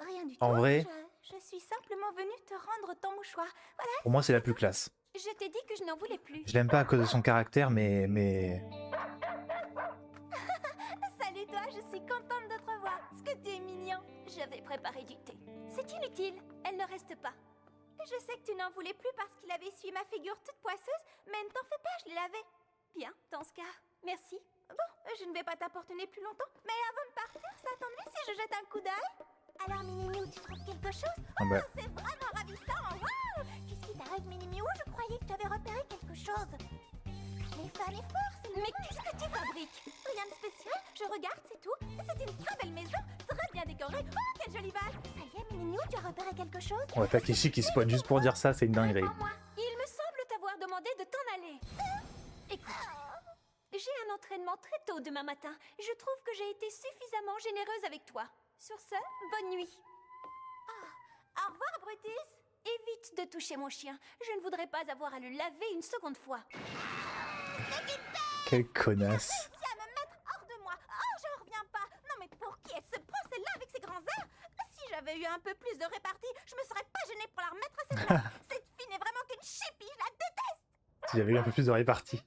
Rien du tout. En vrai, Je suis simplement venue te rendre ton mouchoir. Voilà. pour moi, c'est la plus classe. Je t'ai dit que je n'en voulais plus. Je l'aime pas à cause de son caractère, mais... Salut toi, je suis contente de te revoir. Ce que tu es mignon. J'avais préparé du thé. C'est inutile, elle ne reste pas. Je sais que tu n'en voulais plus parce qu'il avait essuyé ma figure toute poisseuse, mais ne t'en fais pas, je l'ai lavé. Bien, dans ce cas, merci. Bon, je ne vais pas t'apporter plus longtemps, mais avant de partir, ça t'ennuie si je jette un coup d'œil? Alors, Mini Mew, tu trouves quelque chose? Ah bah. C'est vraiment ravissant, waouh! Qu'est-ce qui t'arrive, Mini Mew? Je croyais que tu avais repéré quelque chose. Les fans et force, mais qu'est-ce que tu fabriques? Rien de spécial, je regarde, c'est tout. C'est une très belle maison, très bien décorée. Oh, quelle jolie vase! Ça y est, Mini Mew, tu as repéré quelque chose? On va faire Kishi qui se pointe juste pour dire ça, c'est une dinguerie. Il me semble t'avoir demandé de t'en aller. Écoute, j'ai un entraînement très tôt demain matin. Je trouve que j'ai été suffisamment généreuse avec toi. Sur ce, bonne nuit. Au revoir, Brutus. Évite de toucher mon chien. Je ne voudrais pas avoir à le laver une seconde fois. Quelle connasse. Réussi à me mettre hors de moi. Oh, j'en reviens pas. Non, mais pour qui elle se prend celle-là avec ses grands airs? Si j'avais eu un peu plus de répartie, je me serais pas gênée pour la remettre à sa place. Cette fille n'est vraiment qu'une chipie, je la déteste. Si j'avais eu un peu plus de répartie.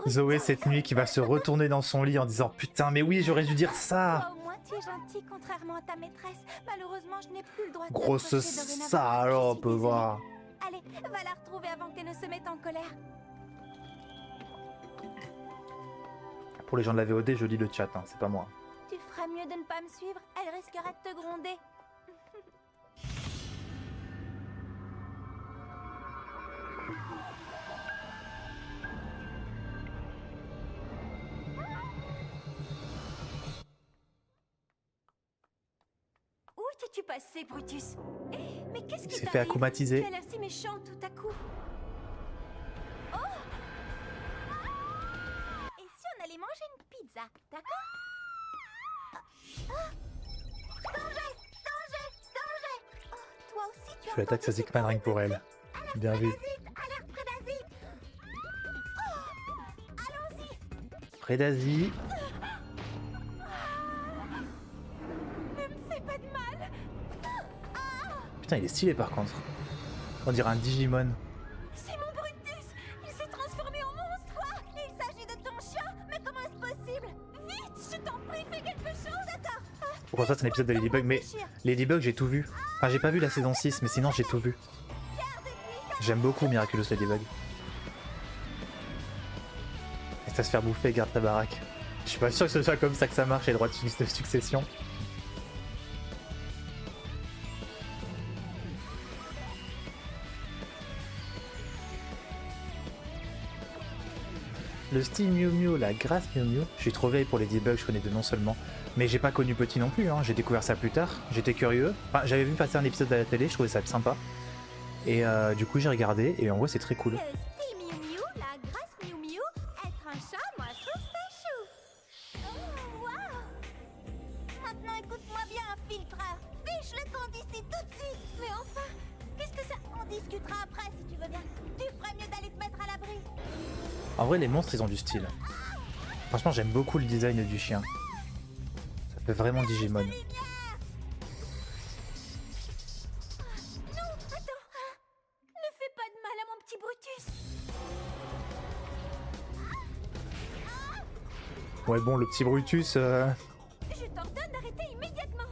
Zoé, cette nuit, qui va se retourner dans son lit en disant « Putain, mais oui, j'aurais dû dire ça !» Toi, au moins, tu es gentil, contrairement à ta maîtresse. Malheureusement, je n'ai plus le droit de Grosse t'approcher dorénavant. salope, Je suis désolée. va. Allez, va la retrouver avant qu'elle ne se mette en colère. Pour les gens de la VOD, je lis le chat, hein, c'est pas moi. Tu feras mieux de ne pas me suivre. Elle risquerait de te gronder. Où étais-tu passé, Brutus? Mais qu'est-ce qui Il s'est fait t'arrive? akumatiser. Tu as l'air si méchant tout à coup. Oh! Et si on allait manger une pizza, d'accord? Danger! Oh, toi aussi, tu Je fais l'attaque Sazik Man rien que pour elle. Bien vu. Alerte prédasite! Oh! Allons-y! Prédasi. Ne me fais pas de mal! Putain, il est stylé par contre. On dirait un Digimon. C'est mon Brutus! Il s'est transformé en monstre! Quoi? Il s'agit de ton chien? Mais comment est-ce possible? Vite! Je t'en prie, fais quelque chose! Attends! Pourquoi ça, c'est un épisode de Ladybug, mais Ladybug, j'ai tout vu. Enfin, j'ai pas vu la saison 6, mais sinon, j'ai tout vu. J'aime beaucoup Miraculous Ladybug. Et ça se faire bouffer, garde ta baraque. Je suis pas sûr que ce soit comme ça que ça marche, les droits de succession. Le style Miu Miu, la grâce Miu Miu, je suis trop vieille pour les debugs, je connais de nom seulement. Mais j'ai pas connu petit non plus, hein. J'ai découvert ça plus tard, j'étais curieux. Enfin, j'avais vu passer un épisode à la télé, je trouvais ça sympa. Et du coup j'ai regardé, et en vrai c'est très cool. Le style Miu Miu, la grâce Miu Miu, être un chat, moi je trouve ça chou. Oh, waouh. Maintenant écoute-moi bien, filtreur. Fiche le camp d'ici tout de suite. Mais enfin, qu'est-ce que ça... On discutera après si tu veux bien. Tu ferais mieux d'aller te mettre à l'abri. En vrai les monstres ils ont du style. Franchement j'aime beaucoup le design du chien. Ça fait vraiment Digimon. Non, attends. Ne fais pas de mal à mon petit Brutus. Ouais bon le petit Brutus... Je t'ordonne d'arrêter immédiatement.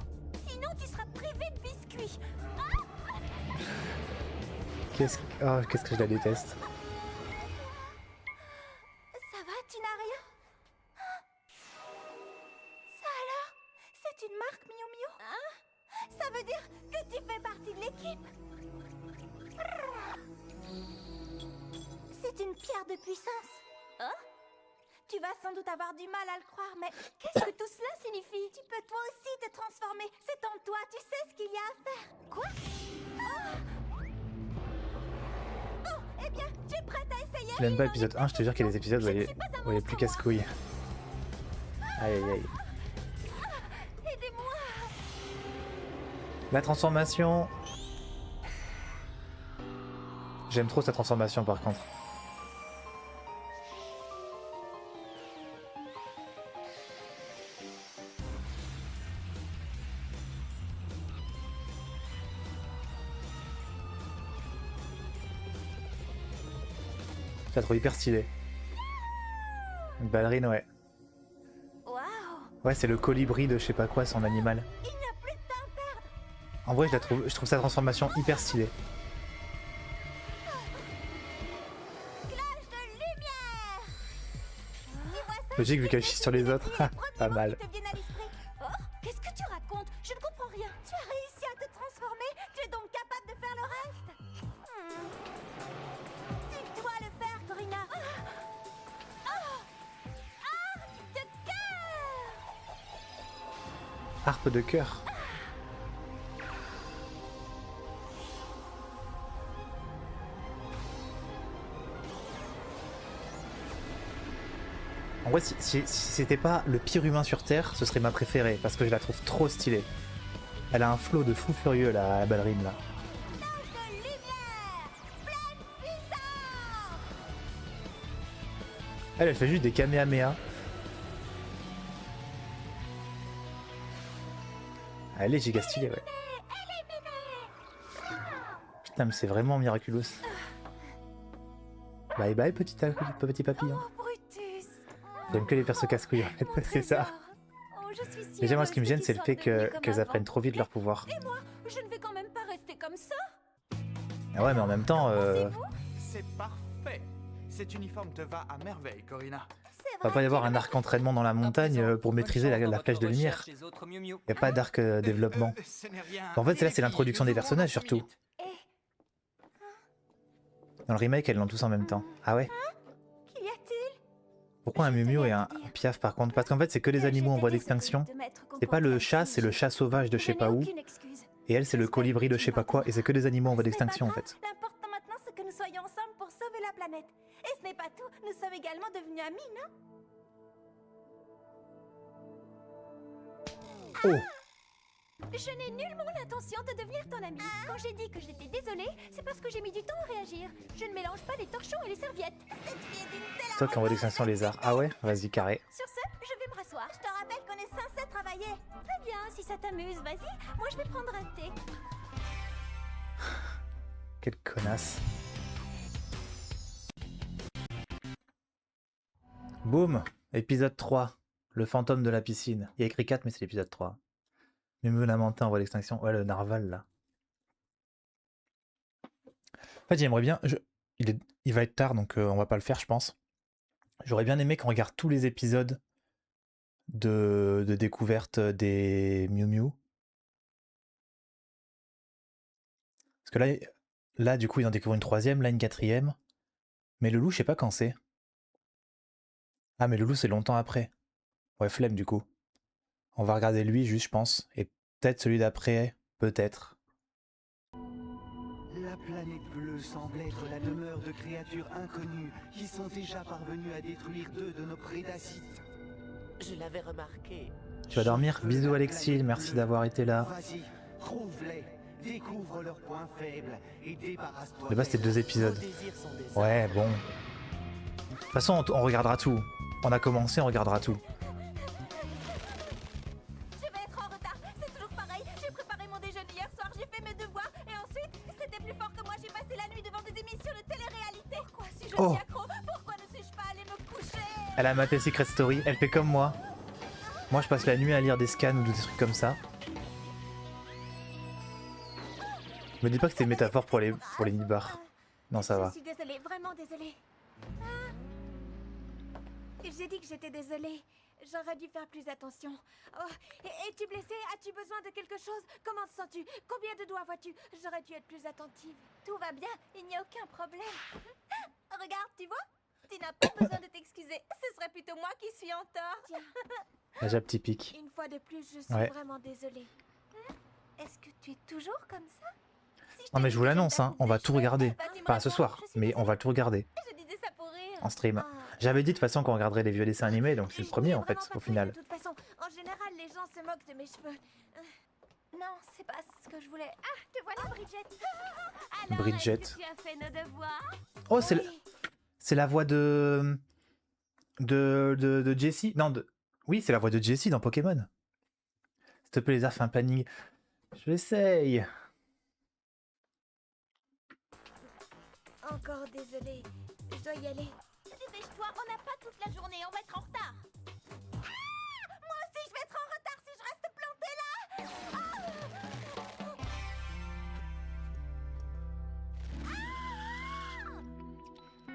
Sinon tu seras privé de biscuits. Qu'est-ce que je la déteste. Ça va, tu n'as rien? Ça alors? C'est une marque Miu Miu? Hein? Ça veut dire que tu fais partie de l'équipe? C'est une pierre de puissance. Hein? Tu vas sans doute avoir du mal à le croire, mais qu'est-ce que tout cela signifie? Tu peux toi aussi te transformer. C'est en toi, tu sais ce qu'il y a à faire. Quoi? Oh, eh bien, tu es prête à essayer? Je l'aime pas l'épisode 1, je te jure qu'il y a des épisodes où il est plus casse-couille. Aïe aïe aïe. Aidez-moi! La transformation. J'aime trop sa transformation par contre. Je la trouve hyper stylée. Une ballerine, ouais. Waouh! Ouais, c'est le colibri de je sais pas quoi, son animal. Il n'y a plus de temps à perdre! En vrai, je trouve sa transformation hyper stylée. Clash de lumière! Dis-moi ça! Logique vu qu'elle chie sur les autres. Pas mal. Qui te viennent à l'esprit. Oh, qu'est-ce que tu racontes? Je ne comprends rien. Tu as réussi à te transformer? Tu es donc capable de faire le reste? Tu dois le faire, Corina. Arc de cœur! Harpe de cœur. En vrai, si c'était pas le pire humain sur Terre, ce serait ma préférée, parce que je la trouve trop stylée. Elle a un flow de fou furieux, la ballerine, là. Clash de lumière! Pleine puissance! Elle fait juste des kamehameha. Elle est giga stylée, ouais. Putain, mais c'est vraiment miraculous. Bye bye, petit papy. Hein. Oh, Brutus! J'aime que les persos casse-couilles, en fait, c'est ça. Oh, je suis si Déjà, moi, ce heureuse qui me gêne, c'est le sois fait devenu comme qu'elles un apprennent grand trop vite leur poupée. pouvoir. Et moi, je ne vais quand même pas rester comme ça. Ah ouais, mais en même temps, C'est parfait. Cet uniforme te va à merveille, Corina. va pas y avoir un arc entraînement dans la montagne pour maîtriser la flèche de lumière. Y a pas d'arc développement. Ce n'est rien. En fait, là, Et c'est les l'introduction filles, des nous aurons personnages, dans 5 surtout. minutes. Dans le remake, elles l'ont tous en même temps. Ah ouais? Qu'y a-t-il? Pourquoi un Miu Miu et un piaf, par contre? Parce qu'en fait, c'est que les animaux en voie d'extinction. C'est pas le chat, c'est le chat sauvage de je sais pas où. Et elle, c'est le colibri de je sais pas quoi. Et c'est que des animaux en voie d'extinction, en fait. L'important maintenant, c'est que nous soyons ensemble pour sauver la planète. Et ce n'est pas tout, nous sommes également devenus amis, non? Oh! Je n'ai nullement l'intention de devenir ton ami. Quand j'ai dit que j'étais désolée, c'est parce que j'ai mis du temps à réagir. Je ne mélange pas les torchons et les serviettes. Cette fille est d'une telle Toi qui en voie d'extinction lézard. Ah ouais? Vas-y, carré. Sur ce, je vais me rasseoir. Je te rappelle qu'on est censé travailler. Très bien, si ça t'amuse, vas-y. Moi, je vais prendre un thé. Quelle connasse. Boum! Épisode 3. Le fantôme de la piscine. Il y a écrit 4, mais c'est l'épisode 3. Miu Lamentin en voie d'extinction. Ouais, le narval, là. En fait, j'aimerais bien... Il va être tard, donc on va pas le faire, je pense. J'aurais bien aimé qu'on regarde tous les épisodes de découverte des Miu Miu. Parce que là, du coup, ils en découvrent une troisième, là une quatrième. Mais le loup, je sais pas quand c'est. Ah, mais le loup, c'est longtemps après. Ouais, flemme du coup. On va regarder lui juste, je pense. Et peut-être celui d'après, peut-être. La planète bleue semble être la demeure de créatures inconnues qui sont déjà parvenues à détruire 2 de nos prédacites. Je l'avais remarqué. Tu vas dormir? Bisous Alexis, merci d'avoir été là. Vas-y, trouve-les, découvre leurs points faibles et débarrasse-toi. De base, c'était 2 épisodes. Nos désirs sont des Ouais, bon. De toute façon, on regardera tout. On a commencé, on regardera tout. Je vais être en retard, c'est toujours pareil. J'ai préparé mon déjeuner hier soir, j'ai fait mes devoirs et ensuite, c'était plus fort que moi, j'ai passé la nuit devant des émissions de télé-réalité. Pourquoi si je Oh. suis accro, pourquoi ne suis-je pas allée me coucher? Elle a maté Secret Story, elle fait comme moi. Moi, je passe la nuit à lire des scans ou des trucs comme ça. Me dis pas que c'était une métaphore pour les nibards. Non, ça va. Je suis désolée, vraiment désolée. J'ai dit que j'étais désolée. J'aurais dû faire plus attention. Oh, es-tu blessée? As-tu besoin de quelque chose? Comment te sens-tu? Combien de doigts vois-tu? J'aurais dû être plus attentive. Tout va bien, il n'y a aucun problème. Regarde, tu vois? Tu n'as pas besoin de t'excuser. Ce serait plutôt moi qui suis en tort. Tiens. Déjà petit pic. Une fois de plus, je suis Ouais. vraiment désolée. Est-ce que tu es toujours comme ça? Non mais je vous l'annonce, hein, on va tout regarder. Pas ce soir, mais on va tout regarder. Je disais ça pour rire. En stream. Ah. J'avais dit de toute façon qu'on regarderait les vieux dessins animés, donc c'est le premier en fait, Vraiment pas au prête, final. De toute façon, en général, les gens se moquent de mes cheveux. Non, c'est pas ce que je voulais. Ah, te voilà, Bridget. Alors, Bridget. est-ce que tu as fait nos devoirs? Oh, c'est Oui. c'est la voix de Jessie. Non, oui, c'est la voix de Jessie dans Pokémon. S'il te plaît, les fais un planning. J'essaye. Encore désolée. Je dois y aller. Dépêche-toi, on n'a pas toute la journée, on va être en retard. Ah, moi aussi, je vais être en retard si je reste plantée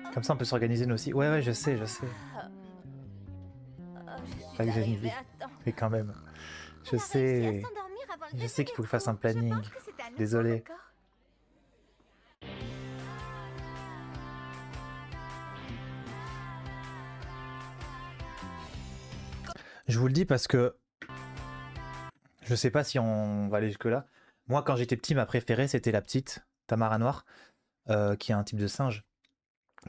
là. Comme ça, on peut s'organiser nous aussi. Ouais, ouais, je sais, je sais. Je suis Pas que j'ai une arrivée vie. à temps. Mais quand même. Je On a réussi à sais. s'endormir avant le Je sais déjeuner qu'il faut que je fasse un pro. Je planning. pense que c'est un nouveau Désolé. record. Je vous le dis parce que je sais pas si on va aller jusque-là. Moi, quand j'étais petit, ma préférée, c'était la petite Tamara Noire, qui est un type de singe.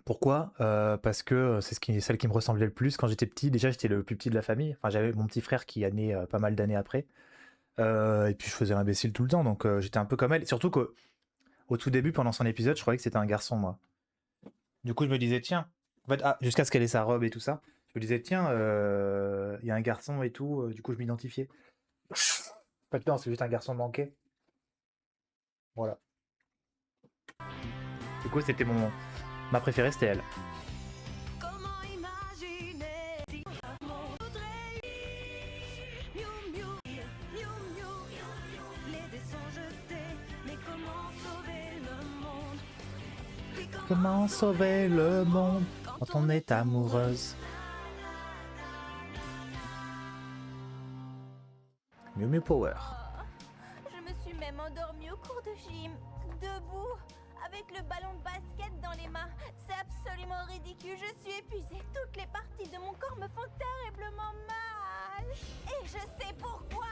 Pourquoi? Parce que c'est celle qui me ressemblait le plus. Quand j'étais petit, déjà, j'étais le plus petit de la famille. Enfin, j'avais mon petit frère qui est né pas mal d'années après. Et puis, je faisais l'imbécile tout le temps, donc j'étais un peu comme elle. Et surtout qu'au tout début, pendant son épisode, je croyais que c'était un garçon, moi. Du coup, je me disais, tiens, en fait, jusqu'à ce qu'elle ait sa robe et tout ça, je me disais, tiens, il y a un garçon et tout, du coup, je m'identifiais. En fait, non, c'est juste un garçon manqué. Voilà. Du coup, c'était ma préférée, c'était elle. Comment imaginer si un monde voudrait Miu Miu, Miu Miu, les dés sont jetés, mais comment sauver le monde? Puis Comment sauver le monde quand on est amoureuse? Miu Miu Power. Je me suis même endormie au cours de gym, debout, avec le ballon de basket dans les mains. C'est absolument ridicule, je suis épuisée. Toutes les parties de mon corps me font terriblement mal. Et je sais pourquoi.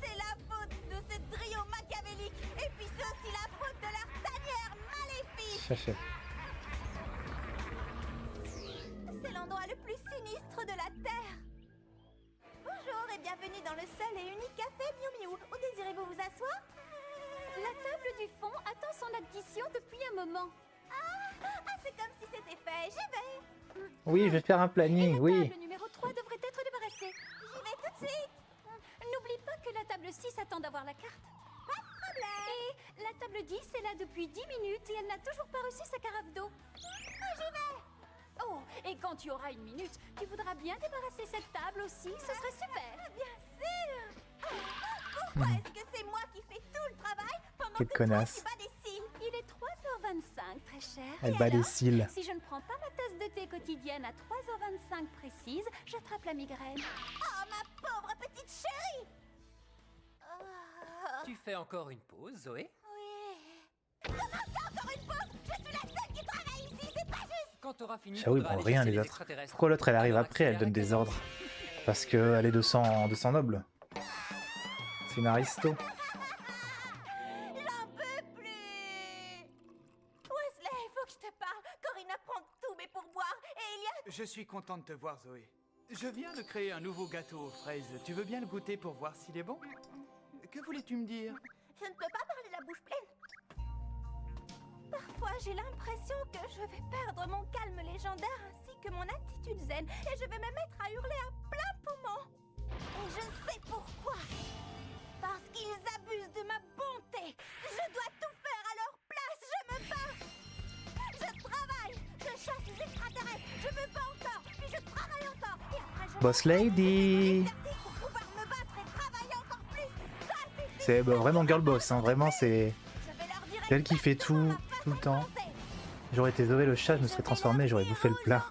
C'est la faute de ce trio machiavélique. Et puis c'est aussi la faute de leur tanière maléfique. C'est l'endroit le plus sinistre de la Terre. Bonjour et bienvenue dans le seul et unique café Miu Miu. Où désirez-vous vous asseoir? La table du fond attend son addition depuis un moment. Ah, c'est comme si c'était fait. J'y vais. Oui, je vais faire un planning, oui. Le numéro 3 devrait être débarrassé. J'y vais tout de suite. N'oublie pas que la table 6 attend d'avoir la carte. Pas de problème. Et la table 10 est là depuis 10 minutes et elle n'a toujours pas reçu sa carafe d'eau. J'y vais. Oh, et quand tu auras une minute, tu voudras bien débarrasser cette table aussi, ce serait super. Bien sûr. Pourquoi est-ce que c'est moi qui fais tout le travail pendant Quelle que connasse. toi tu bats des cils? Il est 3h25, très cher. Elle Et bat des alors, cils. si je ne prends pas ma tasse de thé quotidienne à 3h25 précise, J'attrape la migraine. Oh, ma pauvre petite chérie. Tu fais encore une pause, Zoé? Oui. Comment ça, encore une pause? Je suis la seule qui travaille ici, c'est pas juste. Quand t'auras fini, J'avoue, ils faudra prennent aller rien chasser les les autres. extraterrestres. Pourquoi l'autre elle arrive Alors, après, elle donne accélère des à ordres? Parce qu'elle est de sang noble. C'est une aristo. J'en peux plus. Wesley, il faut que je te parle. Corinne apprend tous mes pourboires et il y a... Je suis content de te voir, Zoé. Je viens de créer un nouveau gâteau aux fraises. Tu veux bien le goûter pour voir s'il est bon? Que voulais-tu me dire? Je ne peux pas parler la bouche pleine. Parfois, j'ai l'impression que je vais perdre mon calme légendaire ainsi que mon attitude zen. Et je vais me mettre à hurler à plein poumon. Et je sais pourquoi. Parce qu'ils abusent de ma bonté. Je dois tout faire à leur place. Je me bats. Je travaille. Je chasse les extraterrestres. Je me bats encore. Puis je travaille encore. Et après, je Boss lady. pour pouvoir me battre et travailler encore plus. Ça, C'est vraiment girl boss, hein. Vraiment c'est je vais leur dire elle qui fait tout le temps. J'aurais été Zoé le chat, je me serais transformé, j'aurais bouffé le plat.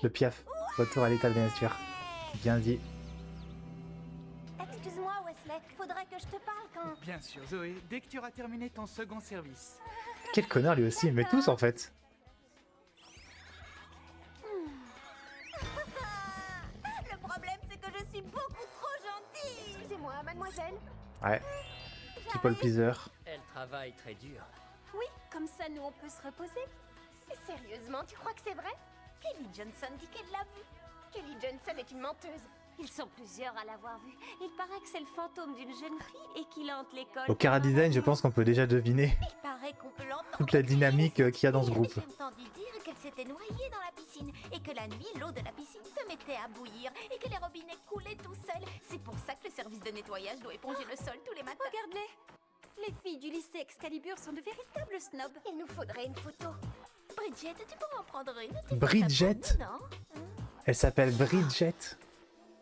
Le piaf. Retour à l'état de nature. Bien dit. Excuse-moi, Wesley. Faudrait que je te parle quand... Bien sûr, Zoé, dès que tu auras terminé ton second service. Quel connard lui aussi, mais tous en fait. Le problème, c'est que je suis beaucoup trop gentille. Excusez-moi, mademoiselle. Ouais. People pleaser. Elle travaille très dur. Oui, comme ça, nous, on peut se reposer. Mais sérieusement, tu crois que c'est vrai? Kelly Johnson dit qu'elle l'a vu. Kelly Johnson est une menteuse. Ils sont plusieurs à l'avoir vu. Il paraît que c'est le fantôme d'une jeune fille et qu'il hante l'école. Au Cara Design, je pense qu'on peut déjà deviner Il paraît qu'on peut l'entendre. toute la dynamique qu'il y a dans ce groupe. J'ai entendu dire qu'elle s'était noyée dans la piscine et que la nuit, l'eau de la piscine se mettait à bouillir et que les robinets coulaient tout seuls. C'est pour ça que le service de nettoyage doit éponger le sol tous les matins. Regarde-les. Les filles du lycée Excalibur sont de véritables snobs. Il nous faudrait une photo. Bridget, tu pourrais en prendre une. Tu Bridget? ferais ça pour nous, non? Elle s'appelle Bridget.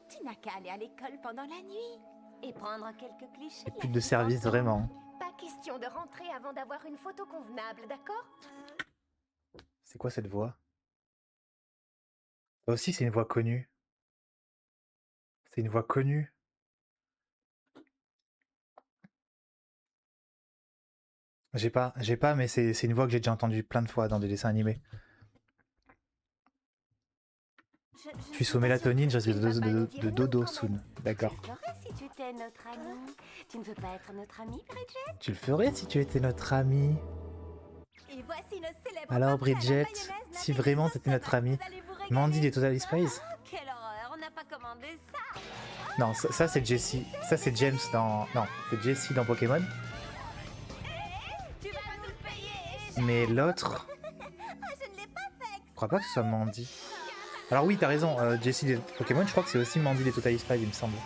Tu n'as qu'à aller à l'école pendant la nuit. Et prendre quelques clichés. Pute de service, vraiment. Pas question de rentrer avant d'avoir une photo convenable, d'accord? C'est quoi cette voix? Ça aussi, c'est une voix connue. C'est une voix connue. J'ai pas, mais c'est une voix que j'ai déjà entendue plein de fois dans des dessins animés. Je suis sous mélatonine, je risque de dodo soon. D'accord. Tu le ferais si tu étais notre amie. Tu ne veux pas être notre amie, Bridget? Tu le ferais si tu étais notre amie. Et voici nos célèbres Alors portraits à la Bridget, mayonnaise, la si belle vraiment sauce t'étais notre tomate, amie, vous allez vous régaler. Mandy des Total Spice. Oh, quelle horreur, on n'a pas commandé ça. Non, ça c'est Jessie. Ça c'est James dans... Non, c'est Jessie dans Pokémon. Tu vas nous le payer. Mais l'autre... Je ne l'ai pas fait. Je crois pas que ce soit Mandy. Alors oui, t'as raison, Jessie des Pokémon, je crois que c'est aussi Mandy des Total Spice, il me semble.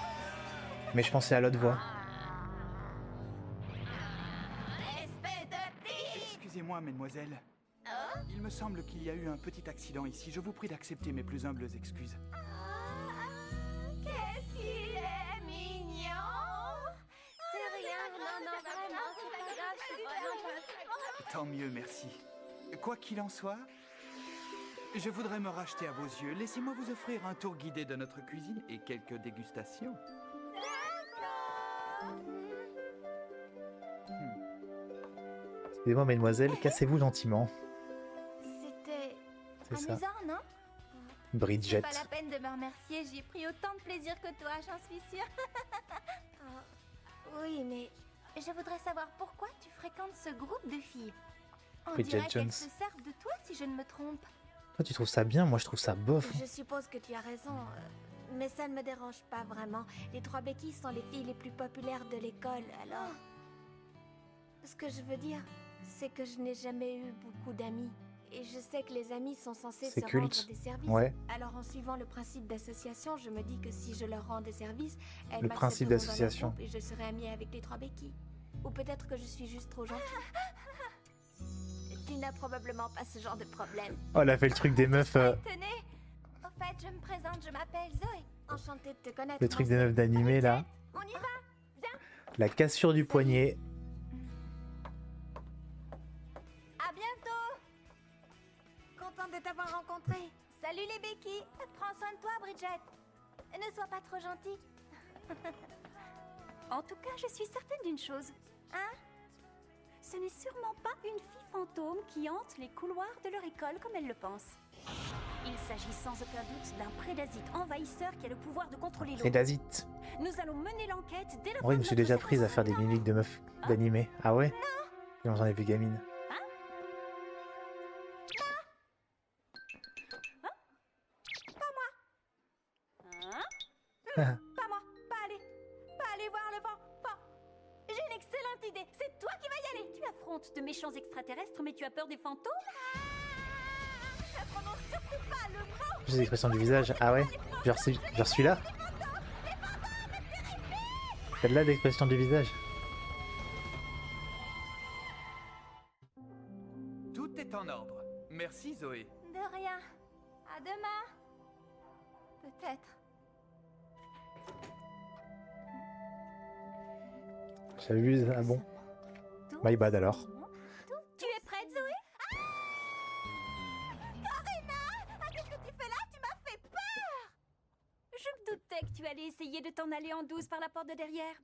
Mais je pensais à l'autre voix. Espèce de petit. Excusez-moi, mesdemoiselles. Il me semble qu'il y a eu un petit accident ici. Je vous prie d'accepter mes plus humbles excuses. Qu'est-ce qu'il est mignon. C'est rien, non, vraiment, c'est pas grave, c'est vraiment pas... Tant mieux, merci. Quoi qu'il en soit, je voudrais me racheter à vos yeux. Laissez-moi vous offrir un tour guidé de notre cuisine et quelques dégustations. Excusez-moi, mesdemoiselles, cassez-vous gentiment. C'était C'est ça. amusant, non? Bridget. Pas la peine de me remercier, j'y ai pris autant de plaisir que toi, j'en suis sûre. Oui, mais je voudrais savoir pourquoi tu fréquentes ce groupe de filles. On Bridget dirait qu'elles Jones. se servent de toi si je ne me trompe. Toi, tu trouves ça bien, moi je trouve ça bof. Je suppose que tu as raison, mais ça ne me dérange pas vraiment. Les trois béquilles sont les filles les plus populaires de l'école, alors... Ce que je veux dire, c'est que je n'ai jamais eu beaucoup d'amis. Et je sais que les amis sont censés C'est se culte. rendre des services. Ouais. Alors en suivant le principe d'association, je me dis que si je leur rends des services, elles Le principe m'accepteront dans leur d'association. groupe et je serai amie avec les trois béquilles. Ou peut-être que je suis juste trop gentille. Tu n'as probablement pas ce genre de problème. Oh, elle a fait le truc des meufs... Tenez, au fait, je me présente, je m'appelle Zoé. Enchantée de te connaître. Le truc des meufs d'animé, là. On y va. La cassure du poignet. À bientôt. Contente de t'avoir rencontré. Salut les béquilles. Prends soin de toi, Bridget. En tout cas, je suis certaine d'une chose. Hein? Ce n'est sûrement pas une fille fantôme qui hante les couloirs de leur école comme elle le pense. Il s'agit sans aucun doute d'un prédasite envahisseur qui a le pouvoir de contrôler l'eau. Prédasite. Nous allons mener l'enquête dès la En fin vrai, je de me suis notre déjà séquence prise à faire des sonore. mimiques de meufs d'animé. Ah ouais? Non. J'en ai vu gamine. Hein? Pas moi, pas aller voir le vent. J'ai une excellente idée, c'est toi qui vas y aller. Tu affrontes de méchants extraterrestres, mais tu as peur des fantômes? Ne prononce surtout pas le mot. J'ai l'expression du visage. Ah ouais? Genre celui-là? Celle-là l'expression du visage. Tout est en ordre. Merci, Zoé. De rien. À demain. Peut-être. J'abuse. Ah bon? My bad alors. Tu es prête, Zoé? Karina! Qu'est-ce que tu fais là? Tu m'as fait peur! Je me doutais que tu allais essayer de t'en aller en douce par la porte de derrière.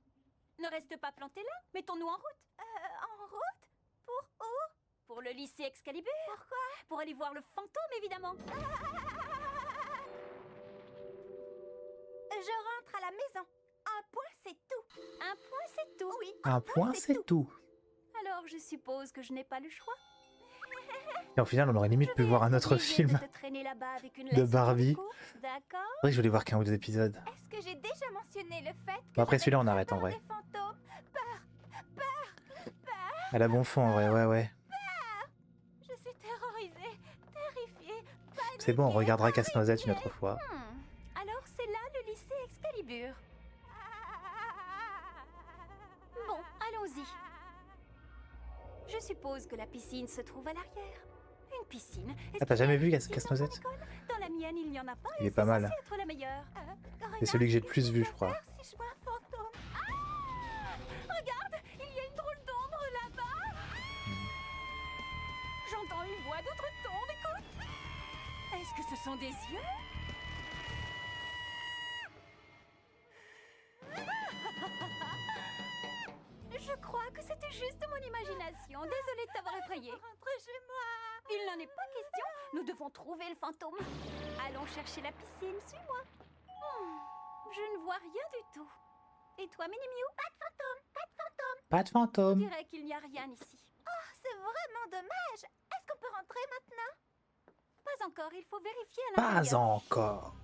Ne reste pas planté là, mettons-nous en route. En route? Pour où? Pour le lycée Excalibur. Pourquoi? Pour aller voir le fantôme, évidemment. Je rentre à la maison. Un point, c'est tout. Un point, c'est tout. Oui. Un point, c'est tout. Alors, je suppose que je n'ai pas le choix. Et au final, on aurait limite pu voir un autre film de Barbie. D'accord. C'est vrai que je voulais voir qu'un ou deux épisodes. Est-ce que j'ai déjà mentionné le fait que Bon, après j'avais celui-là, on très arrête en peur vrai. des fantômes? Peur. Elle a bon fond en vrai, ouais. Je suis terrorisée, terrifiée, C'est bon, on regardera Casse-Noisette une autre fois. Alors, c'est là le lycée Excalibur. Bon, allons-y. Je suppose que la piscine se trouve à l'arrière. Une piscine. Ah, t'as jamais vu Casse-Noisette? Dans la mienne, il n'y en a pas. Il et est pas c'est mal. censé être la meilleure. C'est celui que j'ai le plus vu, je crois. si je vois un fantôme. Regarde, il y a une drôle d'ombre là-bas. J'entends une voix d'outre-tombe, écoute. Est-ce que ce sont des yeux? Je crois que c'était juste mon imagination. Désolée de t'avoir effrayée. Rentre chez moi. Il n'en est pas question. Nous devons trouver le fantôme. Allons chercher la piscine. Suis-moi. Je ne vois rien du tout. Et toi, Mini-Miou? Pas de fantôme, pas de fantôme. Pas de Je fantôme. dirais qu'il n'y a rien ici. Oh, c'est vraiment dommage. Est-ce qu'on peut rentrer maintenant? Pas encore. Il faut vérifier à Pas l'intérieur. encore.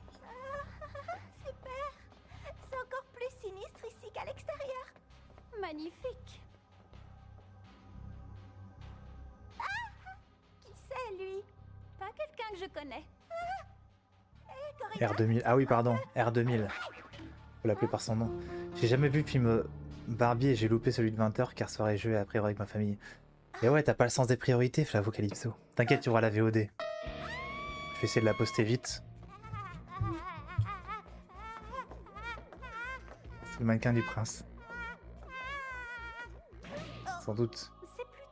Super. C'est encore plus sinistre ici qu'à l'extérieur. Magnifique. Qui c'est, lui? Pas quelqu'un que je connais. R2000. Ah oui, pardon. R2000. Faut l'appeler par son nom. J'ai jamais vu le film Barbie et j'ai loupé celui de 20h car soirée jeu et après avec ma famille. Et ouais, t'as pas le sens des priorités, Flavo Calypso. T'inquiète, tu auras la VOD. Je vais essayer de la poster vite. C'est le mannequin du prince. Sans doute.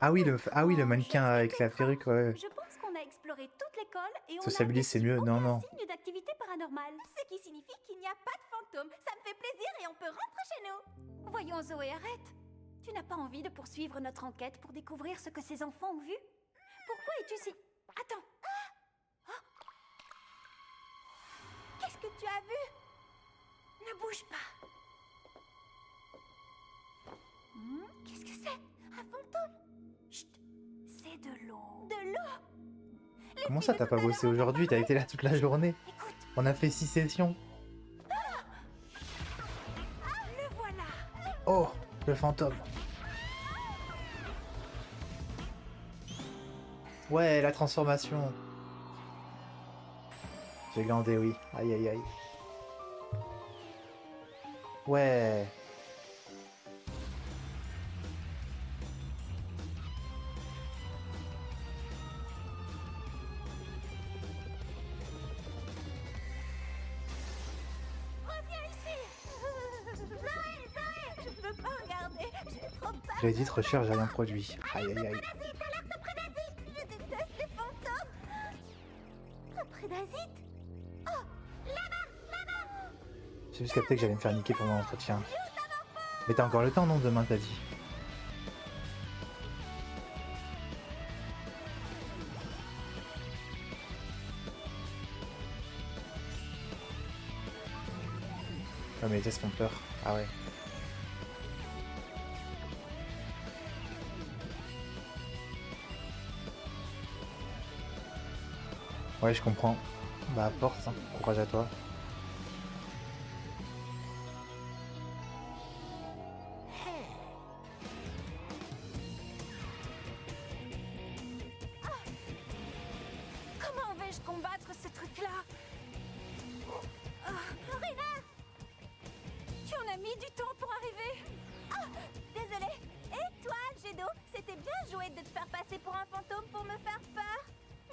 Ah oui, le mannequin avec la perruque, ouais. Je pense qu'on a exploré toute l'école et on Sociabilise, c'est mieux. Non, non. signe d'activité paranormale. Ce qui signifie qu'il n'y a pas de fantôme. Ça me fait plaisir et on peut rentrer chez nous. Voyons, Zoé, arrête. Tu n'as pas envie de poursuivre notre enquête pour découvrir ce que ces enfants ont vu? Pourquoi es-tu si... Attends. Qu'est-ce que tu as vu? Ne bouge pas. Qu'est-ce que c'est? Un fantôme? Chut. C'est de l'eau. De l'eau? Comment ça, t'as pas bossé aujourd'hui? T'as été là toute la journée. On a fait 6 sessions. Le voilà. Oh, le fantôme. Ouais, la transformation. J'ai glandé, oui. Aïe, aïe, aïe. Ouais. Reviens ici. Zoé, je peux pas regarder. J'ai trop peur. Reddit recherche rien produit. Aïe, aïe, aïe. Je déteste les fantômes. Un prédasite? Oh, là-bas, là-bas. J'ai juste capté que j'allais me faire niquer pour mon entretien. Mais t'as encore le temps, non, demain, t'as dit? Ah, mais les tests font peur. Ah ouais. Ouais, je comprends. Bah, force, hein. Courage à toi. Comment vais-je combattre ce truc-là? Rina! Tu en as mis du temps pour arriver. Désolée. Et toi, Algedo, c'était bien joué de te faire passer pour un fantôme pour me faire peur.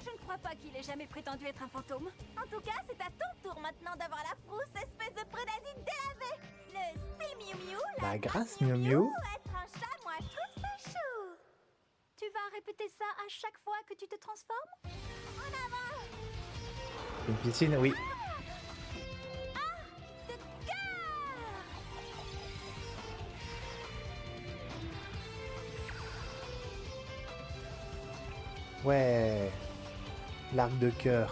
Je ne crois pas qu'il ait jamais prétendu être un fantôme. En tout cas, c'est à ton tour maintenant d'avoir la frousse, espèce de prédasite délavé. Le style Miu Miu, Bah, grâce, Miu Miu. être un chat, moi, je trouve ça chou. Tu vas répéter ça à chaque fois que tu te transformes? En avant! Une piscine, oui. De cœur! Ouais. L'arc de cœur.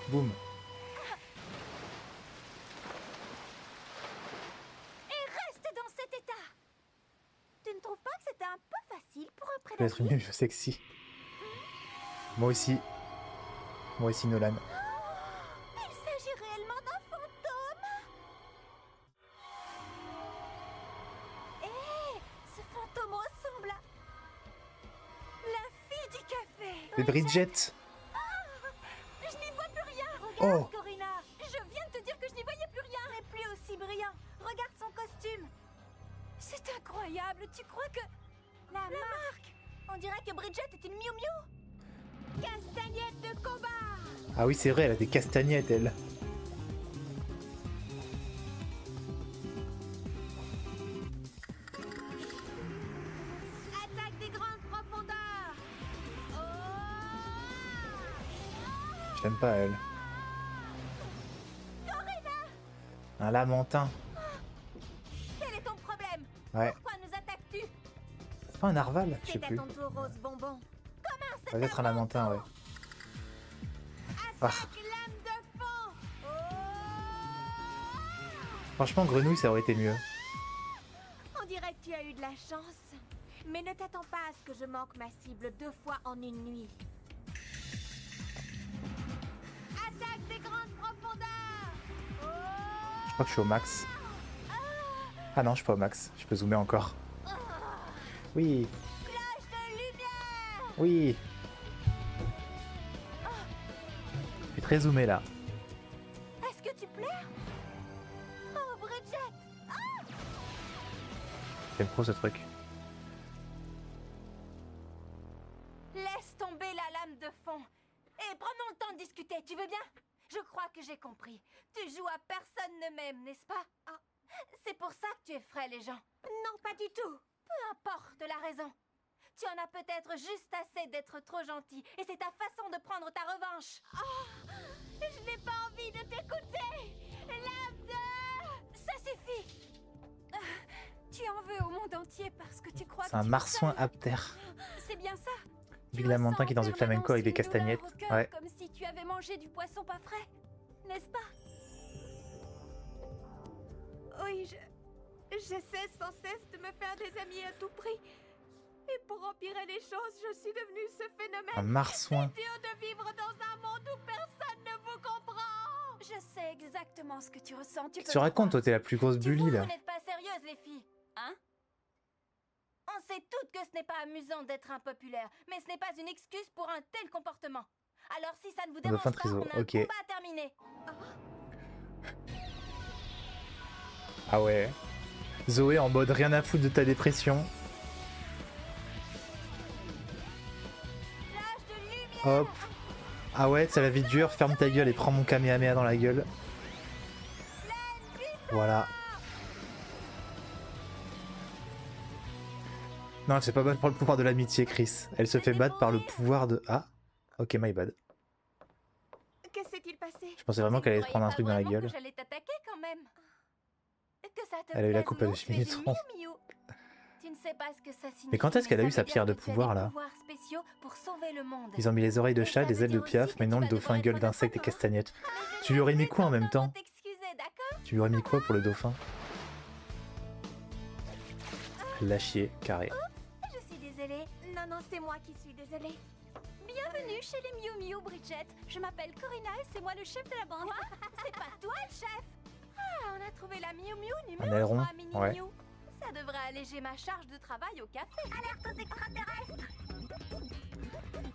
Boum. Et reste dans cet état. Tu ne trouves pas que c'était un peu facile pour un Je vais être prédateur? mieux, je sexy. Moi aussi. Moi aussi, Nolan. Il s'agit réellement d'un fantôme? Hé! Ce fantôme ressemble à... La fille du café. C'est Bridget. Je n'y vois plus rien. Regarde, Oh. Corina! Je viens de te dire que je n'y voyais plus rien. Il n'est plus aussi brillant. Regarde son costume. C'est incroyable. Tu crois que... La marque! On dirait que Bridget est une Miu Miu. Castagnette de combat! Ah oui, c'est vrai, elle a des castagnettes, elle. Attaque des grandes profondeurs! Je l'aime pas, elle. Un lamentin. Quel est ton problème? Ouais. Pourquoi nous attaques-tu? C'est pas un narval? Je sais C'est à plus. ton tour, Rose Bonbon. Comment c'est Ça doit être un lamentin, ouais. Ah. Attaque lame de fond! Franchement, grenouille, ça aurait été mieux. On dirait que tu as eu de la chance. Mais ne t'attends pas à ce que je manque ma cible 2 fois en une nuit. Attaque des grandes profondeurs! Je crois que je suis au max. Ah non, je suis pas au max. Je peux zoomer encore. Oui. Flash de lumière! Oui. Je suis très zoomé là. Est-ce que tu pleures? Oh, Bridget! J'aime trop ce truc. Laisse tomber la lame de fond. Et prenons le temps de discuter, tu veux bien? Je crois que j'ai compris. Tu joues à personne ne m'aime, n'est-ce pas? C'est pour ça que tu effraies les gens. Non, pas du tout. Peu importe la raison. Tu en as peut-être juste assez d'être trop gentil. Et c'est ta façon de prendre ta revanche. Oh, je n'ai pas envie de t'écouter. Lame de... Ça suffit. Tu en veux au monde entier parce que tu crois que C'est un tu es marsouin seul. aptère. C'est bien ça. Big Lamentin qui danse du flamenco avec des Permanence, une castagnettes. douleur au cœur, Ouais. Comme si tu avais mangé du poisson pas frais, n'est-ce pas? Oui, j'essaie sans cesse de me faire des amis à tout prix. Et pour empirer les choses, je suis devenue ce phénomène. Un marsouin. C'est dur de vivre dans un monde où personne ne vous comprend. Je sais exactement ce que tu ressens. Tu Qu'est-ce que tu racontes, toi? T'es la plus grosse bully là. Vous n'êtes pas sérieuses, les filles. Hein? On sait toutes que ce n'est pas amusant d'être impopulaire, mais ce n'est pas une excuse pour un tel comportement. Alors si ça ne vous dérange fin de pas, réseau, on a ok. un combat à terminer. Ah ouais. Zoé en mode rien à foutre de ta dépression. Hop. Ah ouais, c'est la vie dure, ferme ta gueule et prends mon Kamehameha dans la gueule. Voilà. Non, elle se fait pas battre par le pouvoir de l'amitié, Chris. Elle se fait battre par le pouvoir de... Ah, ok, my bad. Que s'est-il passé? Je pensais vraiment qu'elle allait se Vous prendre un croyez truc dans la pas gueule. vraiment que j'allais t'attaquer quand même. Que ça te Elle a eu la plaise coupe ou à non, 2 tu es minutes une 30. Miu Miu. Tu ne sais pas ce que ça signifie. Mais quand est-ce qu'elle a eu ça sa veut dire pierre de que tu as pouvoir, des là? pouvoirs spéciaux pour sauver le monde. Ils ont mis les oreilles de Et chat, ça des veut ailes de dire aussi piaf, que mais tu non, le vas devoir dauphin être gueule d'insectes et indépendant. castagnettes. Ah, mais je Tu lui aurais mis vais quoi en même maintenant temps? t'excuser, d'accord? Tu lui aurais mis quoi pour le dauphin? La chier, carré. Je suis désolée. Non, non, c'est moi qui suis désolée. Bienvenue chez les Miu Miu, Bridget. Je m'appelle Corinna et c'est moi le chef de la bande. C'est pas toi le chef? Ah, on a trouvé la Miu Miu Un numéro aileron, 3, Mini ouais. Miu. Ça devrait alléger ma charge de travail au café. Alerte aux extraterrestres!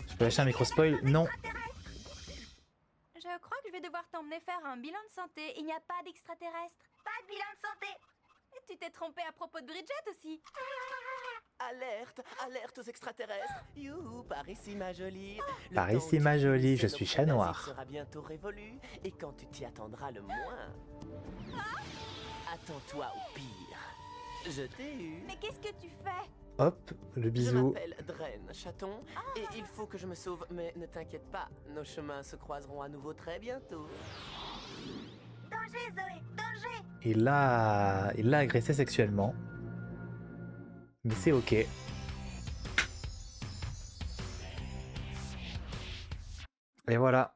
Je peux lâcher un micro spoil? Non. Je crois que je vais devoir t'emmener faire un bilan de santé. Il n'y a pas d'extraterrestres. Pas de bilan de santé. Et tu t'es trompé à propos de Bridget aussi. Alerte, alerte aux extraterrestres. Youhou, par ici ma jolie. Le Par temps ici où ma tu jolie, laissais je nos suis prés chat basiques noir. sera bientôt révolu et quand tu t'y attendras le moins. Attends-toi au pire. Je t'ai eu. Mais qu'est-ce que tu fais? Hop, le Je bisou. m'appelle Dren, chaton, et il faut que je me sauve, mais ne t'inquiète pas, nos chemins se croiseront à nouveau très bientôt. Danger, Zoé, danger! Il l'a agressé sexuellement. Mais c'est ok. Et voilà.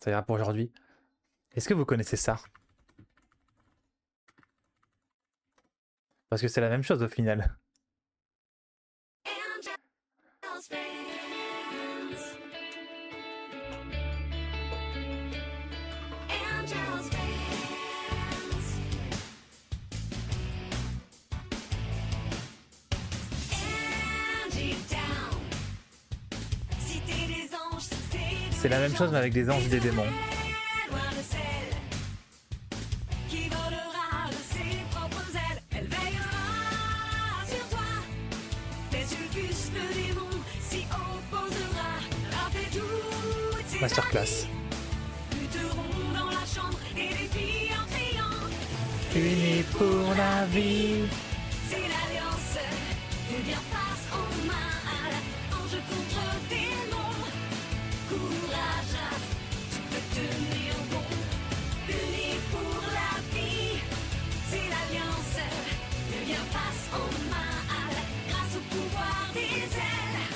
Ça ira pour aujourd'hui. Est-ce que vous connaissez ça? Parce que c'est la même chose au final. C'est la même chose mais avec des anges et des démons. Qui volera de ses propres ailes, elle veillera sur toi. Sulfus, le démon, s'y opposera. Rappelez toutes ces Masterclass. lutteront dans la chambre et les filles en criant. Unis pour la vie. C'est l'alliance du bien face au mal. Ange contre démon. Courage, tu peux tenir bon. Unis pour la vie. C'est l'alliance du bien face au mal. Grâce au pouvoir des ailes,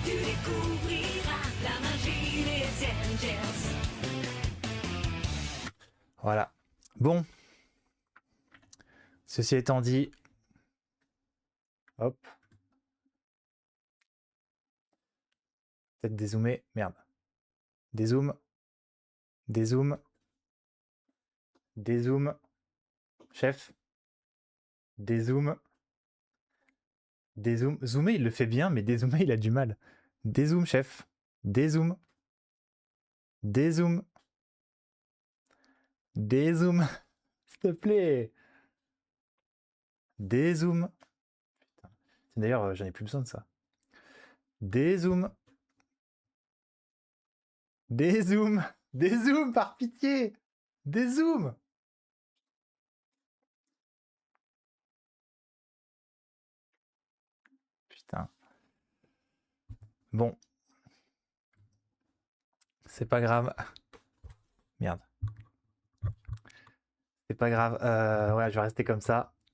tu découvriras la magie des angels. Voilà. Bon. Ceci étant dit. Hop. Peut-être dézoomer. Merde. Dézoom. Dézoom. Dézoom. Chef. Dézoom. Dézoom. Zoomer, il le fait bien, mais dézoomer, il a du mal. Dézoom, chef. Dézoom. Dézoom. Dézoom. S'il te plaît. Dézoom. Putain. D'ailleurs, j'en ai plus besoin de ça. Dézoom. Dézoom. Dézoom, par pitié. Dézoom. Putain. Bon. C'est pas grave. Merde. C'est pas grave. Ouais, je vais rester comme ça.